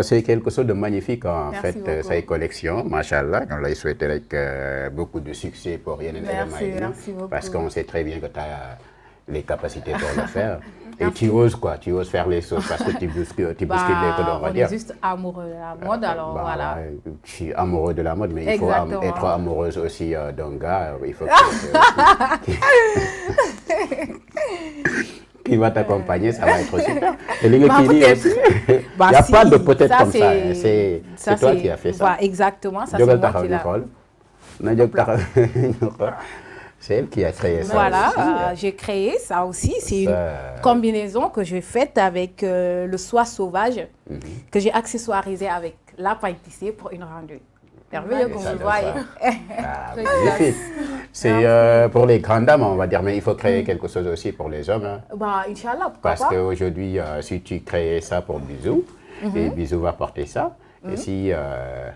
C'est quelque chose de magnifique en Merci fait, beaucoup. ces collections, machallah. On leur souhaiterait beaucoup de succès pour Yenen Merci beaucoup. parce qu'on sait très bien que tu as les capacités pour le faire. Et tu oses quoi, tu oses faire les choses parce que tu bouscules les codes, on va on dire. est juste amoureux de la mode, alors Bah, voilà. ouais, je suis amoureux de la mode, mais il faut Exactement. être amoureuse aussi d'un gars. Il faut qui va t'accompagner, ça va être super. Et les Bah, aussi, il Bah, n'y a si, pas de peut-être ça, comme ça. Hein. C'est toi qui as fait ça. Voilà, exactement, ça Jógal c'est moi taxaw qui ñu l'a. xool. Na jóg taxaw ñu xool. C'est elle qui a créé ça Voilà, aussi. j'ai créé ça aussi. C'est une Ça- combinaison que j'ai faite avec le soie sauvage que j'ai accessoirisé avec la paille tissée pour une rendue. Merveilleux, Et comme ça vous donne voyez. ça. Ah, magnifique. C'est pour les grandes dames, on va dire, mais il faut créer quelque chose aussi pour les hommes. Hein. Bah, Inch'Allah, pourquoi Parce pas. qu'aujourd'hui, si tu crées ça pour Bisou, et Bisou va porter ça, et si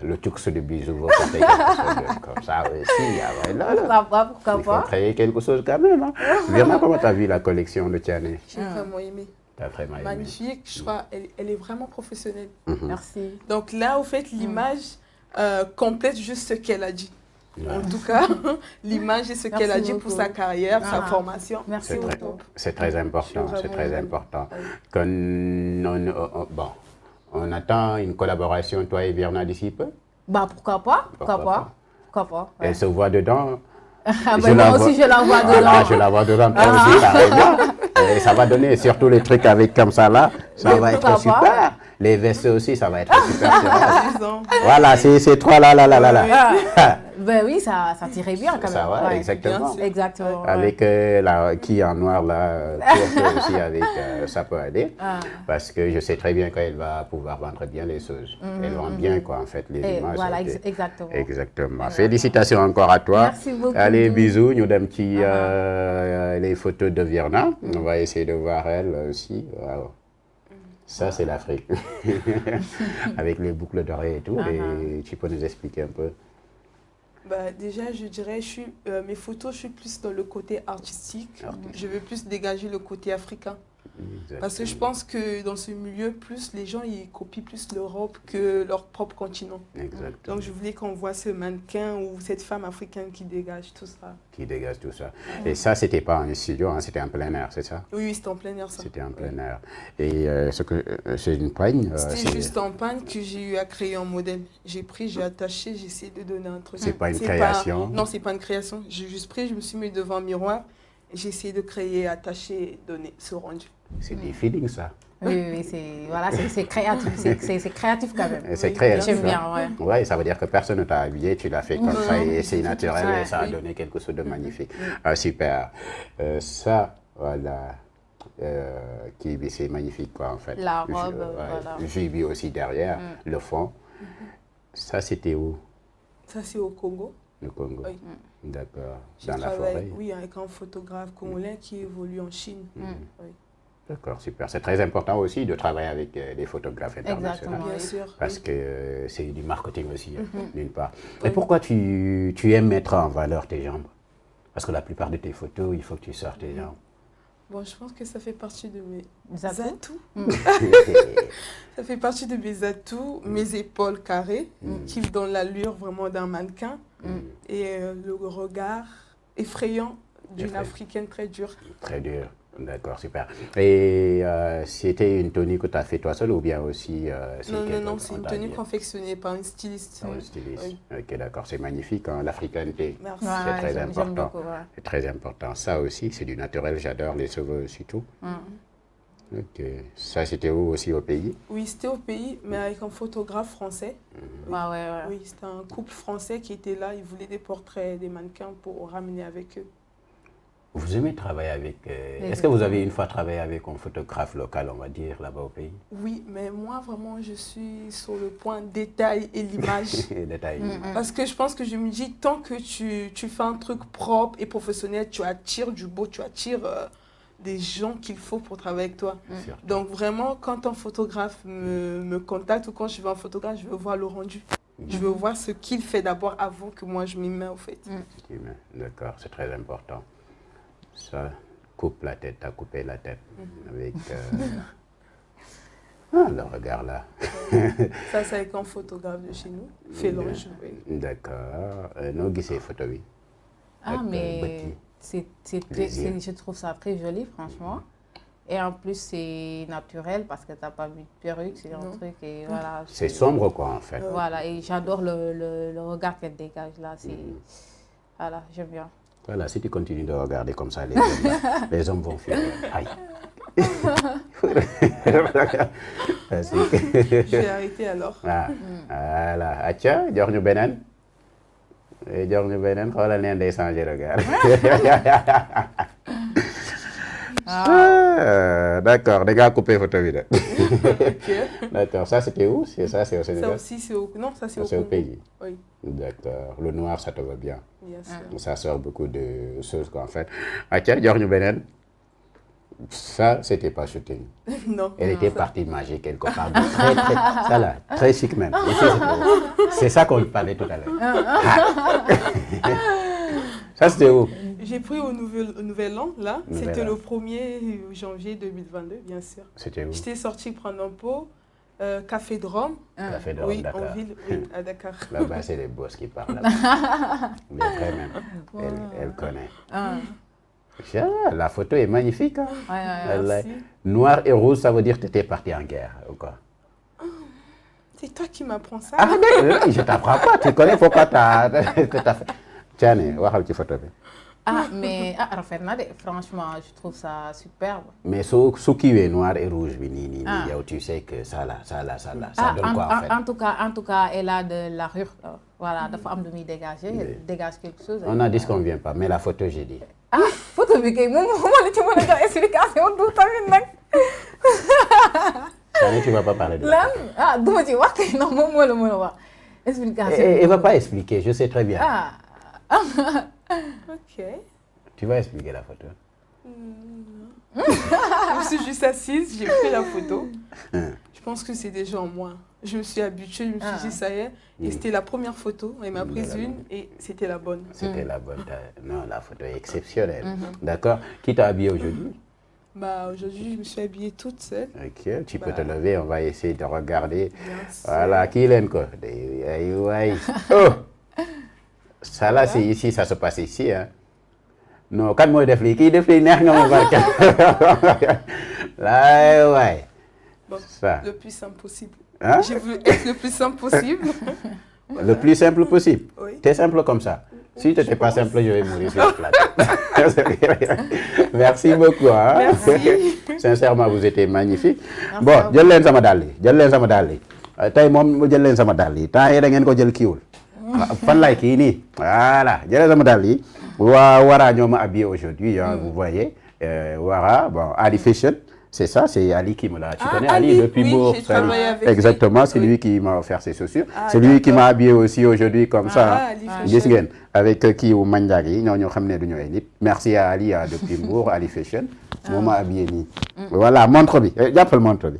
le tux de Bisou va porter quelque chose comme ça aussi, Pourquoi il faut pas. créer quelque chose quand même. Hein. Vraiment, comment tu as vu la collection de Tiané? J'ai vraiment aimé. Tu as vraiment aimé. Magnifique, je crois, elle est vraiment professionnelle. Merci. Donc là, au fait, l'image complète juste ce qu'elle a dit. En tout cas, l'image et ce qu'elle a dit pour beaucoup. sa carrière, sa Ah. formation. Merci beaucoup. C'est très important, Je suis c'est très vraiment- important. Oui. Bon, on attend une collaboration, toi et Virna, d'ici peu. Bah, pourquoi pas. Pourquoi pas. Pourquoi pas. Ouais. Elle se voit dedans. Ah, Je bah, la moi vois. aussi, je la vois dedans. Voilà, je la vois dedans, toi aussi, pareillement. Et ça va donner surtout les trucs avec comme ça là, ça Mais va pourquoi être super. pas. Les vestes aussi, ça va être super. sur elle. Disons. Voilà, c'est ces trois là. Ben oui, ça tirait bien quand même. Ça va, Ouais. exactement. Bien sûr. Exactement. ouais. Avec la qui en noir là, turque aussi avec ça peut aider. Parce que je sais très bien qu'elle va pouvoir vendre bien les choses. Elle vend bien quoi en fait les Et images. voilà, ok. exactement. Exactement. Félicitations encore à toi. Merci beaucoup. Allez, bisous. Nous donne petit les photos de Virna. On va essayer de voir elle aussi. Wow. Ça, c'est l'Afrique. Avec les boucles d'oreilles et tout. Et tu peux nous expliquer un peu? Bah, déjà, je dirais, mes photos, je suis plus dans le côté artistique. Je veux plus dégager le côté africain. Parce que je pense que dans ce milieu, plus les gens ils copient plus l'Europe que leur propre continent. Exactement. Donc je voulais qu'on voit ce mannequin ou cette femme africaine qui dégage tout ça. Qui dégage tout ça. Et ça, c'était pas un studio, hein, c'était en plein air, c'est ça? Oui, c'était en plein air ça. C'était en plein air. Et c'est une poigne. C'était juste en panne que j'ai eu à créer un modèle. J'ai pris, j'ai attaché, j'ai essayé de donner un truc. C'est pas une création? Non, c'est pas une création. J'ai juste pris, je me suis mis devant un miroir. J'ai essayé de créer, attacher et donner ce rendu. C'est du feeling, ça. Oui, c'est créatif. C'est créatif quand même. C'est créatif. J'aime bien, hein. ouais. Ouais, ça veut dire que personne ne t'a habillé, tu l'as fait comme ça et c'est naturel Ouais. et ça a donné quelque chose de magnifique. Ah, super. Ça, voilà. C'est magnifique, quoi, en fait. La robe, ouais. voilà. J'ai vu aussi derrière le fond. Ça, c'était où? Ça, c'est au Congo. Le Congo. Oui. D'accord. J'ai Dans la travaillé, forêt. oui, avec un photographe congolais qui évolue en Chine. Oui. D'accord, super. C'est très important aussi de travailler avec des photographes internationaux. Exactement. Bien sûr. Parce que c'est du marketing aussi, d'une part. Et pourquoi tu aimes mettre en valeur tes jambes? Parce que la plupart de tes photos, il faut que tu sortes tes jambes. Bon, je pense que ça fait partie de mes Des atouts. Ça fait partie de mes atouts, mes épaules carrées, qui donnent l'allure vraiment d'un mannequin, et le regard effrayant d'une Effrayant. Africaine très dure. Très dur. D'accord, super. Et c'était une tenue que tu as fait toi seul ou bien aussi Non, c'est une tenue confectionnée par une styliste. Un styliste. Oui. Ok, d'accord, c'est magnifique, hein, l'africanité. Merci. Ouais, C'est très j'aime important. beaucoup, ouais. C'est très important. Ça aussi, c'est du naturel. J'adore les cheveux aussi tout. Ok. Ça, c'était où aussi au pays? Oui, c'était au pays, mais avec un photographe français. Ouais, ouais. Oui, c'était un couple français qui était là. Ils voulaient des portraits des mannequins pour ramener avec eux. Vous aimez travailler avec... Est-ce que vous avez une fois travaillé avec un photographe local, on va dire, là-bas au pays? Oui, mais moi, vraiment, je suis sur le point détail et l'image. Détail. Parce que je pense que je me dis, tant que tu fais un truc propre et professionnel, tu attires du beau, tu attires des gens qu'il faut pour travailler avec toi. Surtout. Donc vraiment, quand un photographe me contacte ou quand je veux un photographe, je veux voir le rendu. Je veux voir ce qu'il fait d'abord avant que moi je m'y mets au fait. D'accord, c'est très important. Ça, coupe la tête, t'as coupé la tête. Avec le regard là. Ça, c'est avec un photographe de chez nous, Félange. Oui. D'accord. Noo gisee photo bi. Ah, Avec, mais bët yi. je trouve ça très joli, franchement. Et en plus, c'est naturel parce que tu n'as pas mis de perruque, c'est un truc. Et voilà, C'est sombre quoi en fait. Voilà, et j'adore le regard qu'elle dégage là. Voilà, j'aime bien. Voilà, si tu continues de regarder comme ça, les hommes vont fuir. Aïe. Je vais arrêter alors. Ah, voilà. Atia, jox ñu beneen. Jox ñu beneen xoolal neen day changer regard. D'accord, da ngaa coupé photo bi de. D'accord, ça c'était où? C'est ça, c'est au Sénégal? Ça aussi, c'est au... Non, ça c'est au C'est au Congo. pays. Oui, D'accord. Le noir, ça te va bien. bien sûr. Ça sort beaucoup de choses quoi en fait. Atia, jox ñu beneen. Ça, c'était pas shooting. Non. Elle était partie manger quelque part. Ça là, très chic même. C'est ça qu'on parlait tout à l'heure. Ça, c'était où? J'ai pris au Nouvel An, là. Nouvel C'était An. le 1er janvier 2022, bien sûr. C'était où? J'étais sortie prendre un pot, Café de Rome. Café de Rome, Oui, Dakar. en ville, oui, à Dakar. Là-bas, c'est les boss qui parlent. Là-bas. Les vrais même. Elle connaît. Tiens, la photo est magnifique. Hein? Merci. Noir et rouge, ça veut dire que tu étais parti en guerre ou quoi? C'est toi qui m'apprends ça. Ah, mais je t'apprends pas. Tu connais pourquoi tu as fait. Tiens, waxal ci photo bi. Ah, mais rafet na de, franchement, je trouve ça superbe. Mais su kiiwee noir et rouge bi nii yow tu sais que ça donne quoi en fait? En tout cas, elle a de la rure. Voilà, dafa am lu muy dégager, elle dégage quelque chose. On a dit ce qu'on vient pas, mais la photo j'ai dit. Ah, photo bi kay moom moo la ci mën a jox explication du tamit nag. Tiens, tu vas pas parler de la photo. Ah, duma ci wax kay non moom moo la mën a wax explication. Elle va pas expliquer, je sais très bien. Ah. Ok. Tu vas expliquer la photo. Je me suis juste assise, j'ai pris la photo. Je pense que c'est déjà en moi. Je me suis habituée, je me suis dit ça y est. Et c'était la première photo. Elle m'a prise une et c'était la bonne. C'était la bonne. Non, la photo est exceptionnelle. D'accord. Qui t'a habillé aujourd'hui? Bah, aujourd'hui, je me suis habillée toute seule. Ok, tu peux te lever, on va essayer de regarder. Merci. Voilà, qui l'aime quoi? Oh! Ça là, c'est ici, ça se passe ici. Hein. Non, quand moi je fais, qui def li neex nga ma barke. Là, ouais. Bon, Ça. le plus simple possible. Hein? J'ai voulu être le plus simple possible. Le plus simple possible. Oui. T'es simple comme ça. Si tu n'étais pas simple, je vais mourir sur le plateau. Merci beaucoup. Hein? Merci. Sincèrement, vous étiez magnifique. Bon, jël leen sama dàll yi jël leen sama dàll yi tey moom mu jël leen sama dàll yi temps yii da ngeen ko jël kiiwul. Fan lay kii nii voilà jël leen sama dàll yi waa Wara ñoo ma habillé aujourd'hui hein, vous voyez Wara bon Ali Fashion. C'est ça, c'est Ali qui me l'a. Tu connais Ali depuis Bourg. J'ai travaillé avec exactement, c'est lui. lui qui m'a offert ses chaussures. C'est lui d'accord. qui m'a habillé aussi aujourd'hui comme ça. Ali Gis Fashion. ngeen avec kii wu Mandiack yi ñoo xam ne du ñu ay nit. Merci à Ali depuis Bourg, Ali Fashion. Moo ma habillé nii. Voilà montre bi jàppal montre bi.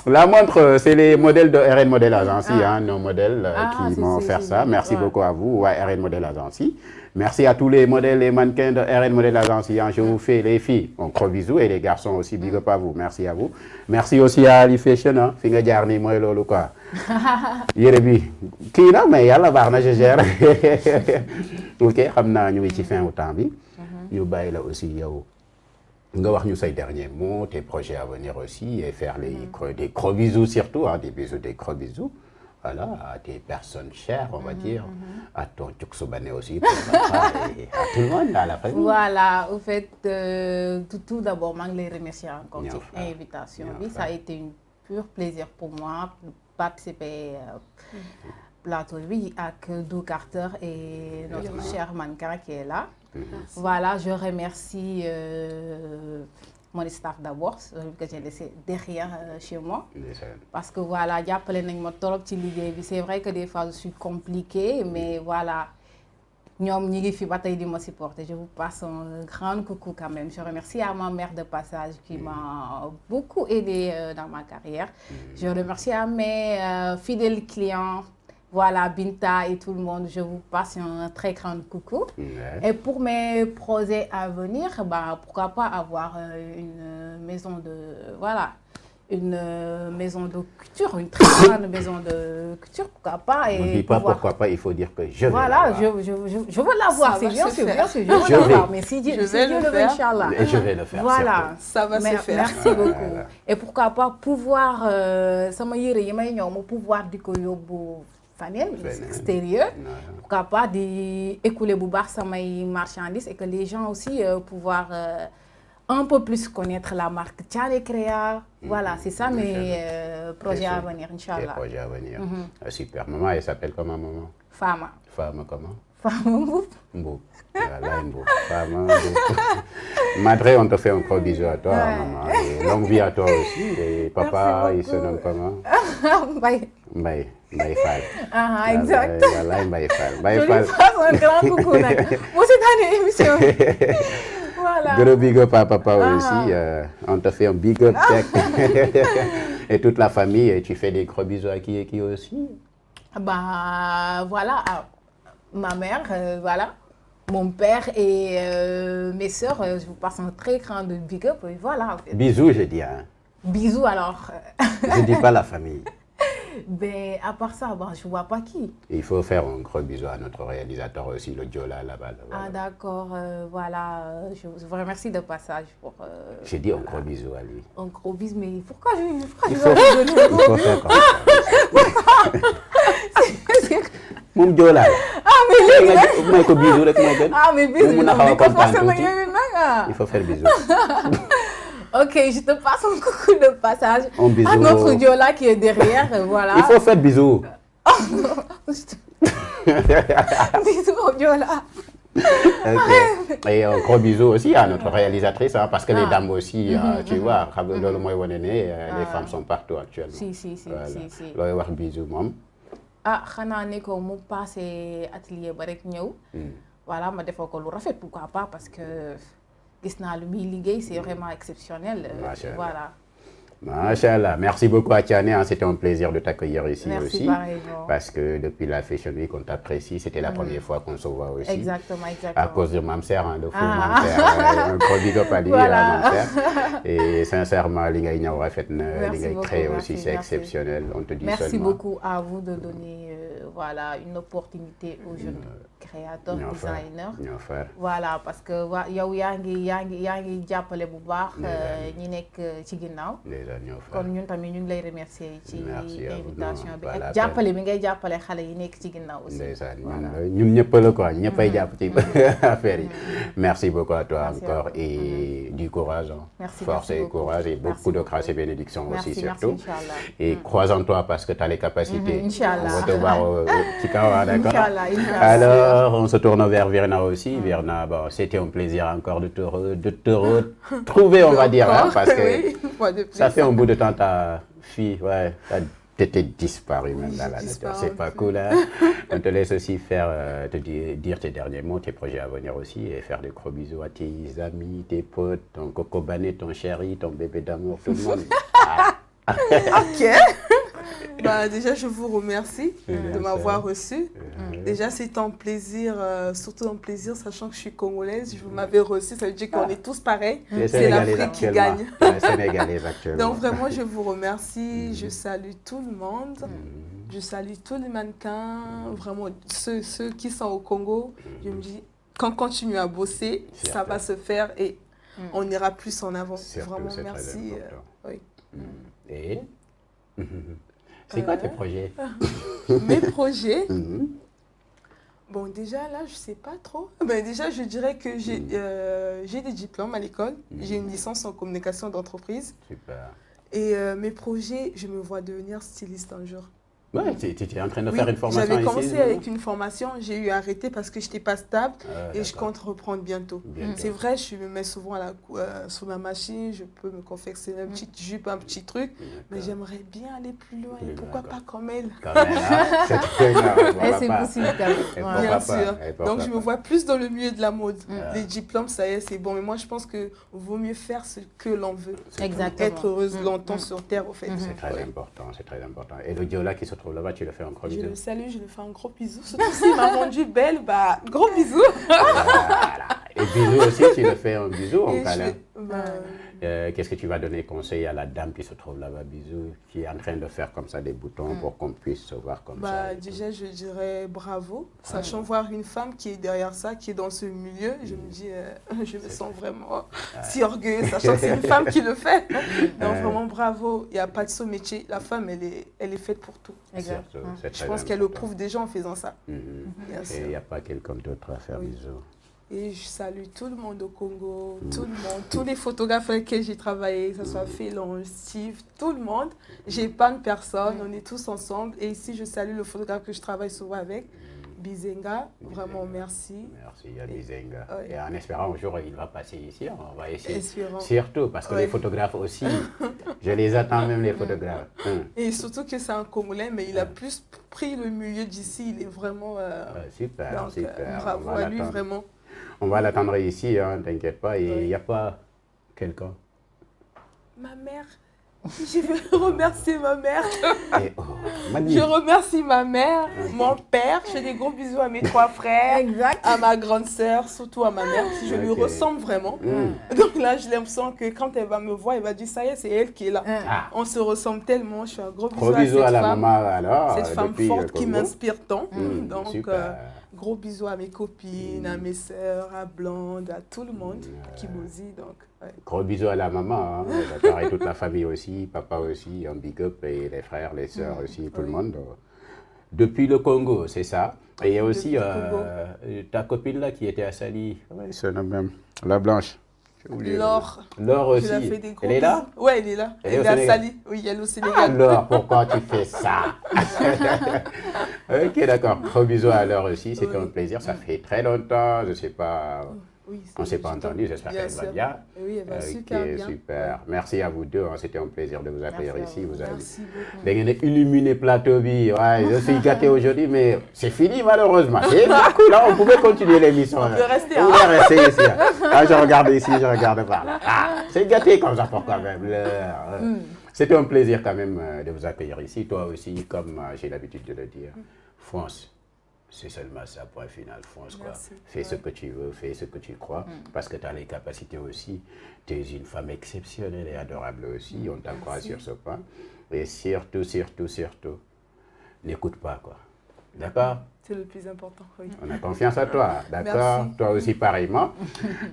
La montre, c'est les modèles de RN Modèle Agency, hein, nos modèles qui m'ont offert ça. Merci beaucoup à vous, ouais, RN Modèle Agency. Merci à tous les modèles et mannequins de RN Modèle Agency. Hein, je vous fais les filles, un gros bisou et les garçons aussi, big up à vous. Merci à vous. Merci aussi à Ali Fashion, hein, fi nga jaar nii mooy loolu quoi. Yére bi kii na mais yàlla baax na je gère. Ok, xam naa ñu ngi ci fin au temps bi. Ñu bàyyi la aussi yow. nga wax ñu say derniers mots, tes projets à venir aussi et faire des gros bisous surtout, hein, des gros bisous. Voilà, à tes personnes chères, on va dire, à ton Tchouksoubane aussi, et à tout le monde à la famille. Voilà, au fait, tout d'abord, je les remercie encore pour l'invitation. Ça a été un pur plaisir pour moi de participer plateau avec Dou Carter et notre cher mannequin qui est là. Voilà, je remercie mon staff d'abord, que j'ai laissé derrière chez moi. Parce que voilà, c'est vrai que des fois je suis compliquée, mais voilà, je vous passe un grand coucou quand même. Je remercie à ma mère de passage qui m'a beaucoup aidée dans ma carrière. Je remercie à mes fidèles clients. voilà, Binta et tout le monde, je vous passe un très grand coucou. Ouais. Et pour mes projets à venir, bah, pourquoi pas avoir une maison de culture, une très grande maison de culture, pourquoi pas. On ne Et dit pas pouvoir- pourquoi pas, il faut dire que je vais Voilà, l'avoir. je veux l'avoir, Ça c'est va bien se sûr, faire. bien sûr, je veux Je l'avoir, vais. mais si Dieu Je si vais Dieu le le veut, faire. Inch'Allah. Et je vais le faire. Voilà. Ça va se faire. Merci beaucoup. Voilà. Et pourquoi pas pouvoir, sama yére yi may ñëw ma pouvoir di ko yóbbu faneen, extérieur. Pourquoi pas di écouler bu baax samay marchandises et que les gens aussi pouvoir un peu plus connaître la marque Thiané Créa. Voilà, c'est ça mes projets à venir, Des Inch'Allah. projets à venir. Ah, super. Maman, elle s'appelle comment, maman? Fama. Femme comment? Fama Mboup. Mboup. Voilà, Mboup. Femme Mboup. Madré, on te fait un gros bisou à toi, maman. Et longue vie à toi aussi. Et papa, il se nomme comment? Mbaye. Mbaye. Mbaye Fall. Ah, exact. Voilà, Mbaye Fall. Mbaye Je lui Fall. passe un grand coucou nag. Moi, c'est une émission. Voilà. Gros big up à papa aussi. On te fait un big up check. Et toute la famille. Et tu fais des gros bisous à qui et qui aussi? Bah, voilà, ma mère, voilà, mon père et mes sœurs, je vous passe un très grand big up. Et voilà, en fait. Bisous, je dis. Hein. Bisous alors. Je dis pas la famille. Ben, à part ça, bah, je vois pas qui. Il faut faire un gros bisou à notre réalisateur aussi, le Diola là-bas. Voilà. Ah, d'accord, voilà, je vous remercie de passage pour J'ai dit un gros bisou à lui. un gros bisou, mais pourquoi je faut- dois lui donner un Il gros faut faire comme ça. Moom Diola la. Ah, mais léegi may ko bisou rek moo gën. ah, mais bisou, Mu mun a non, xaw a mais kontaan forcément, tuuti. yooyu nag, ah. Il faut faire bisou. Ok, je te passe un coucou de passage Un bisou. à notre Diola qui est derrière, voilà. Il faut faire bisou. Bisous au Diola. Ok. Et un gros bisou aussi à notre réalisatrice, hein, parce que les dames aussi, tu vois, xam nga loolu mooy wane ne les femmes sont partout actuellement. Si. looy wax bisou moom. Ah, xanaa ne ko mu passé atelier ba rek ñëw. Voilà, ma defoo ko lu rafet, pourquoi pas, parce que gis naa lu muy liggéey, c'est vraiment exceptionnel. Machallah. Voilà. Machallah. Merci beaucoup à Thiané, hein. C'était un plaisir de t'accueillir ici Merci, aussi. pareillement. Parce que depuis la Fashion Week, on t'apprécie. C'était la première fois qu'on se voit aussi. Exactement. À cause de Mamser, hein, de fou Ah. Mamser. Un gros big up à lui, Voilà. à Mamser. Et sincèrement, li ngay ñëw rafet na, li Merci ngay beaucoup, créé merci, aussi, c'est merci. exceptionnel. On te dit Merci seulement. beaucoup à vous de donner voilà, une opportunité aux jeunes créateurs, ñoo far, designers. ñoo far. Voilà, parce que yow yaa ngi jàppale bu baax ñi nekk ci ginnaaw. Déjà ñoo far. kon ñun tamit ñu ngi lay remercier ci Merci à vous. invitation Non, bi pas la ak jàppale bi ngay jàppale xale yi nekk ci ginnaaw aussi. Ndeysaan Voilà. ñun ñëpp la quoi ñëppay jàpp ci affaire yi. Merci beaucoup à toi Merci encore à vous. et du courage. Hein. Merci, Force merci et beaucoup. courage et Merci beaucoup de beaucoup. grâce et bénédictions Merci, aussi merci, surtout. Inch'Allah. Et croise en toi parce que tu as les capacités. Inch'Allah. On va te voir au Chikawa, d'accord? Inch'Allah, Inch'Allah. Alors, on se tourne vers Virna aussi. Virna, bon, c'était un plaisir encore de te retrouver, on va dire, hein, parce que Oui, une fois de plus. ça fait un bout de temps ta fille, ouais, t'étais disparu même dans la nature. disparu C'est un pas peu. cool, hein? On te laisse aussi faire, dire tes derniers mots, tes projets à venir aussi et faire des gros bisous à tes amis, tes potes, ton coco bané, ton chéri, ton bébé d'amour, tout le monde. Ok. Bah, déjà, je vous remercie de m'avoir reçu. Déjà, c'est un plaisir, surtout un plaisir, sachant que je suis congolaise. Vous m'avez reçu, ça veut dire qu'on est tous pareils. Les C'est Sénégalais l'Afrique qui actuellement. gagne. Les Sénégalais actuellement. Donc, vraiment, je vous remercie. Je salue tout le monde. Je salue tous les mannequins, vraiment ceux qui sont au Congo. Je me dis, quand on continue à bosser, ça Certain. va se faire et on ira plus en avant. Surtout, Vraiment, c'est très merci. important. Oui. Et c'est quoi tes projets? Mes projets, Mhm. bon, déjà là, je sais pas trop. Ben, déjà, je dirais que j'ai des diplômes à l'école. J'ai une licence en communication d'entreprise. Super. Et mes projets, je me vois devenir styliste un jour. Ouais, tu es en train de Oui, faire une formation j'avais ici? commencé non? avec une formation, j'ai eu à arrêter parce que je n'étais pas stable Ah, et je d'accord. compte reprendre bientôt. Bientôt. C'est vrai, je me mets souvent sur ma machine, je peux me confectionner une petite jupe, un petit truc, mais j'aimerais bien aller plus loin. Plus Et pourquoi loin, pas comme elle? Quand même, hein? C'est très bien, Et pourquoi c'est pas? possible quand même. Et Ouais. pourquoi Bien pas? sûr. Et pourquoi Donc je me pas? vois plus dans le milieu de la mode. Les diplômes, ça y est, c'est bon. Mais moi, je pense qu'il vaut mieux faire ce que l'on veut. Exactement. Être heureuse longtemps sur Terre, au fait. C'est très Ouais. important, c'est très important. Et le Diola qui se trouve là-bas, tu le fais un gros bisou. Je le salue, je lui fais un gros bisou. Surtout s'il m'a rendu belle, bah, gros bisou. Voilà. Et bisou aussi, tu le fais un bisou, en Et câlin. bah, Qu'est-ce que tu vas donner conseil à la dame qui se trouve là-bas, bisou, qui est en train de faire comme ça des boutons pour qu'on puisse se voir comme ça? déjà, je dirais bravo. Sachant voir une femme qui est derrière ça, qui est dans ce milieu, je me dis, je me sens vraiment si orgueilleuse, sachant que c'est une femme qui le fait. Donc vraiment bravo. Il n'y a pas de saut métier. La femme, elle est faite pour tout. Exact. Surtout, c'est Je très pense qu'elle le important. prouve déjà en faisant ça. Bien Bien Et sûr. il n'y a pas quelqu'un d'autre à faire Oui. bisou. Et je salue tout le monde au Congo, tout le monde, tous les photographes avec qui j'ai travaillé, que ce soit Félon, Steve, tout le monde. J'épargne personne, on est tous ensemble. Et ici, je salue le photographe que je travaille souvent avec, Bizenga. Vraiment, merci. Merci à Bizenga. Ouais. Et en espérant un jour il va passer ici, on va essayer. Espérons. Surtout parce que Ouais. les photographes aussi, je les attends même les photographes. Et surtout que c'est un Congolais, mais il a plus pris le milieu d'ici. Il est vraiment... Super, donc, super. bravo On va à lui, l'attendre. vraiment. On va l'attendre ici, hein, t'inquiète pas. Et il Ouais. n'y a pas quelqu'un. Ma mère, je veux remercier ma mère. Et, oh, Madi. Je remercie ma mère, mon père. Je fais des gros bisous à mes 3 frères, Exact. à ma grande sœur, surtout à ma mère. Je lui Ok. ressemble vraiment. Donc là, j'ai l'impression que quand elle va me voir, elle va dire ça y est, c'est elle qui est là. Ah, On se ressemble tellement. Je fais un gros bisou gros à bisous cette à la femme. maman alors. Cette femme depuis forte le qui Congo. m'inspire tant. Donc, Super. gros bisous à mes copines, à mes sœurs, à Blonde, à tout le monde, Kimozi. Donc, ouais. Gros bisous à la maman, hein. D'accord, et toute la famille aussi, papa aussi, un big up, et les frères, les sœurs aussi, tout le monde. Depuis le Congo, c'est ça. Et il y a aussi Depuis le ta copine là qui était à Sali. Comment elle se nomme même? La blanche. J'ai oublié. Laure. Laure aussi. Je la fais des gros Elle est là? bisous. Ouais, elle est là. Elle est Elle au est à Sénégal? Sali. Oui, elle est au Sénégal. Alors, pourquoi tu fais ça? Ok, d'accord. Gros bisous à Laure aussi, c'était Oui. un plaisir. Ça fait très longtemps, je ne sais pas. Oui, On ne s'est pas du temps. entendu, j'espère Bien qu'elle va sûr. bien. Oui, elle va Ok, super bien. super. Merci à vous deux, hein. C'était un plaisir de vous accueillir Merci à ici. vous. Vous avez Merci beaucoup. da ngeen a illuminé plateau bi. Ouais, je suis gâté aujourd'hui, mais c'est fini malheureusement. C'est cool, là, on pouvait continuer l'émission. On peut rester, On hein. peut rester ici. Hein. Ah, je regarde ici, je regarde par là. Ah, c'est gâté comme ça pour quand même. C'était un plaisir quand même de vous accueillir ici. Toi aussi, comme j'ai l'habitude de le dire, fonce. C'est seulement ça, point final, fonce quoi. Merci. Fais ce que tu veux, fais ce que tu crois, parce que tu as les capacités aussi. Tu es une femme exceptionnelle et adorable aussi, on t'encourage sur ce point. Et surtout, n'écoute pas quoi. D'accord? C'est le plus important, oui. On a confiance à toi, d'accord? Merci. Toi aussi pareillement.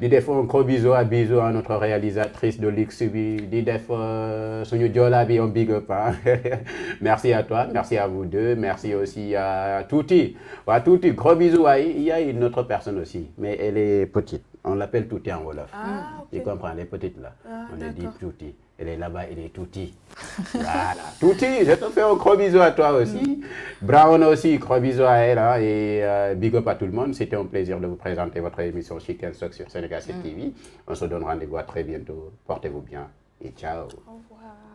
Dis des fois un gros bisou à notre réalisatrice de Luxubi. Dis des fois Sonia Diolabi, un big up. Hein? Merci à toi, merci à vous deux, merci aussi à Touti. Ouais, Touti, gros bisou à il y a une autre personne aussi, mais elle est petite. On l'appelle Touti en Wolof. Ah, ok. Tu comprends, elle est petite là. Ah, On a dit d'accord. Touti. Elle est là-bas, elle est Touti. Voilà. Touti, je te fais un gros bisou à toi aussi. Brown aussi, gros bisou à elle. Hein, et big up à tout le monde. C'était un plaisir de vous présenter votre émission Chic and Sock sur Sénégal 7 TV. On se donne rendez-vous à très bientôt. Portez-vous bien et ciao. Au revoir.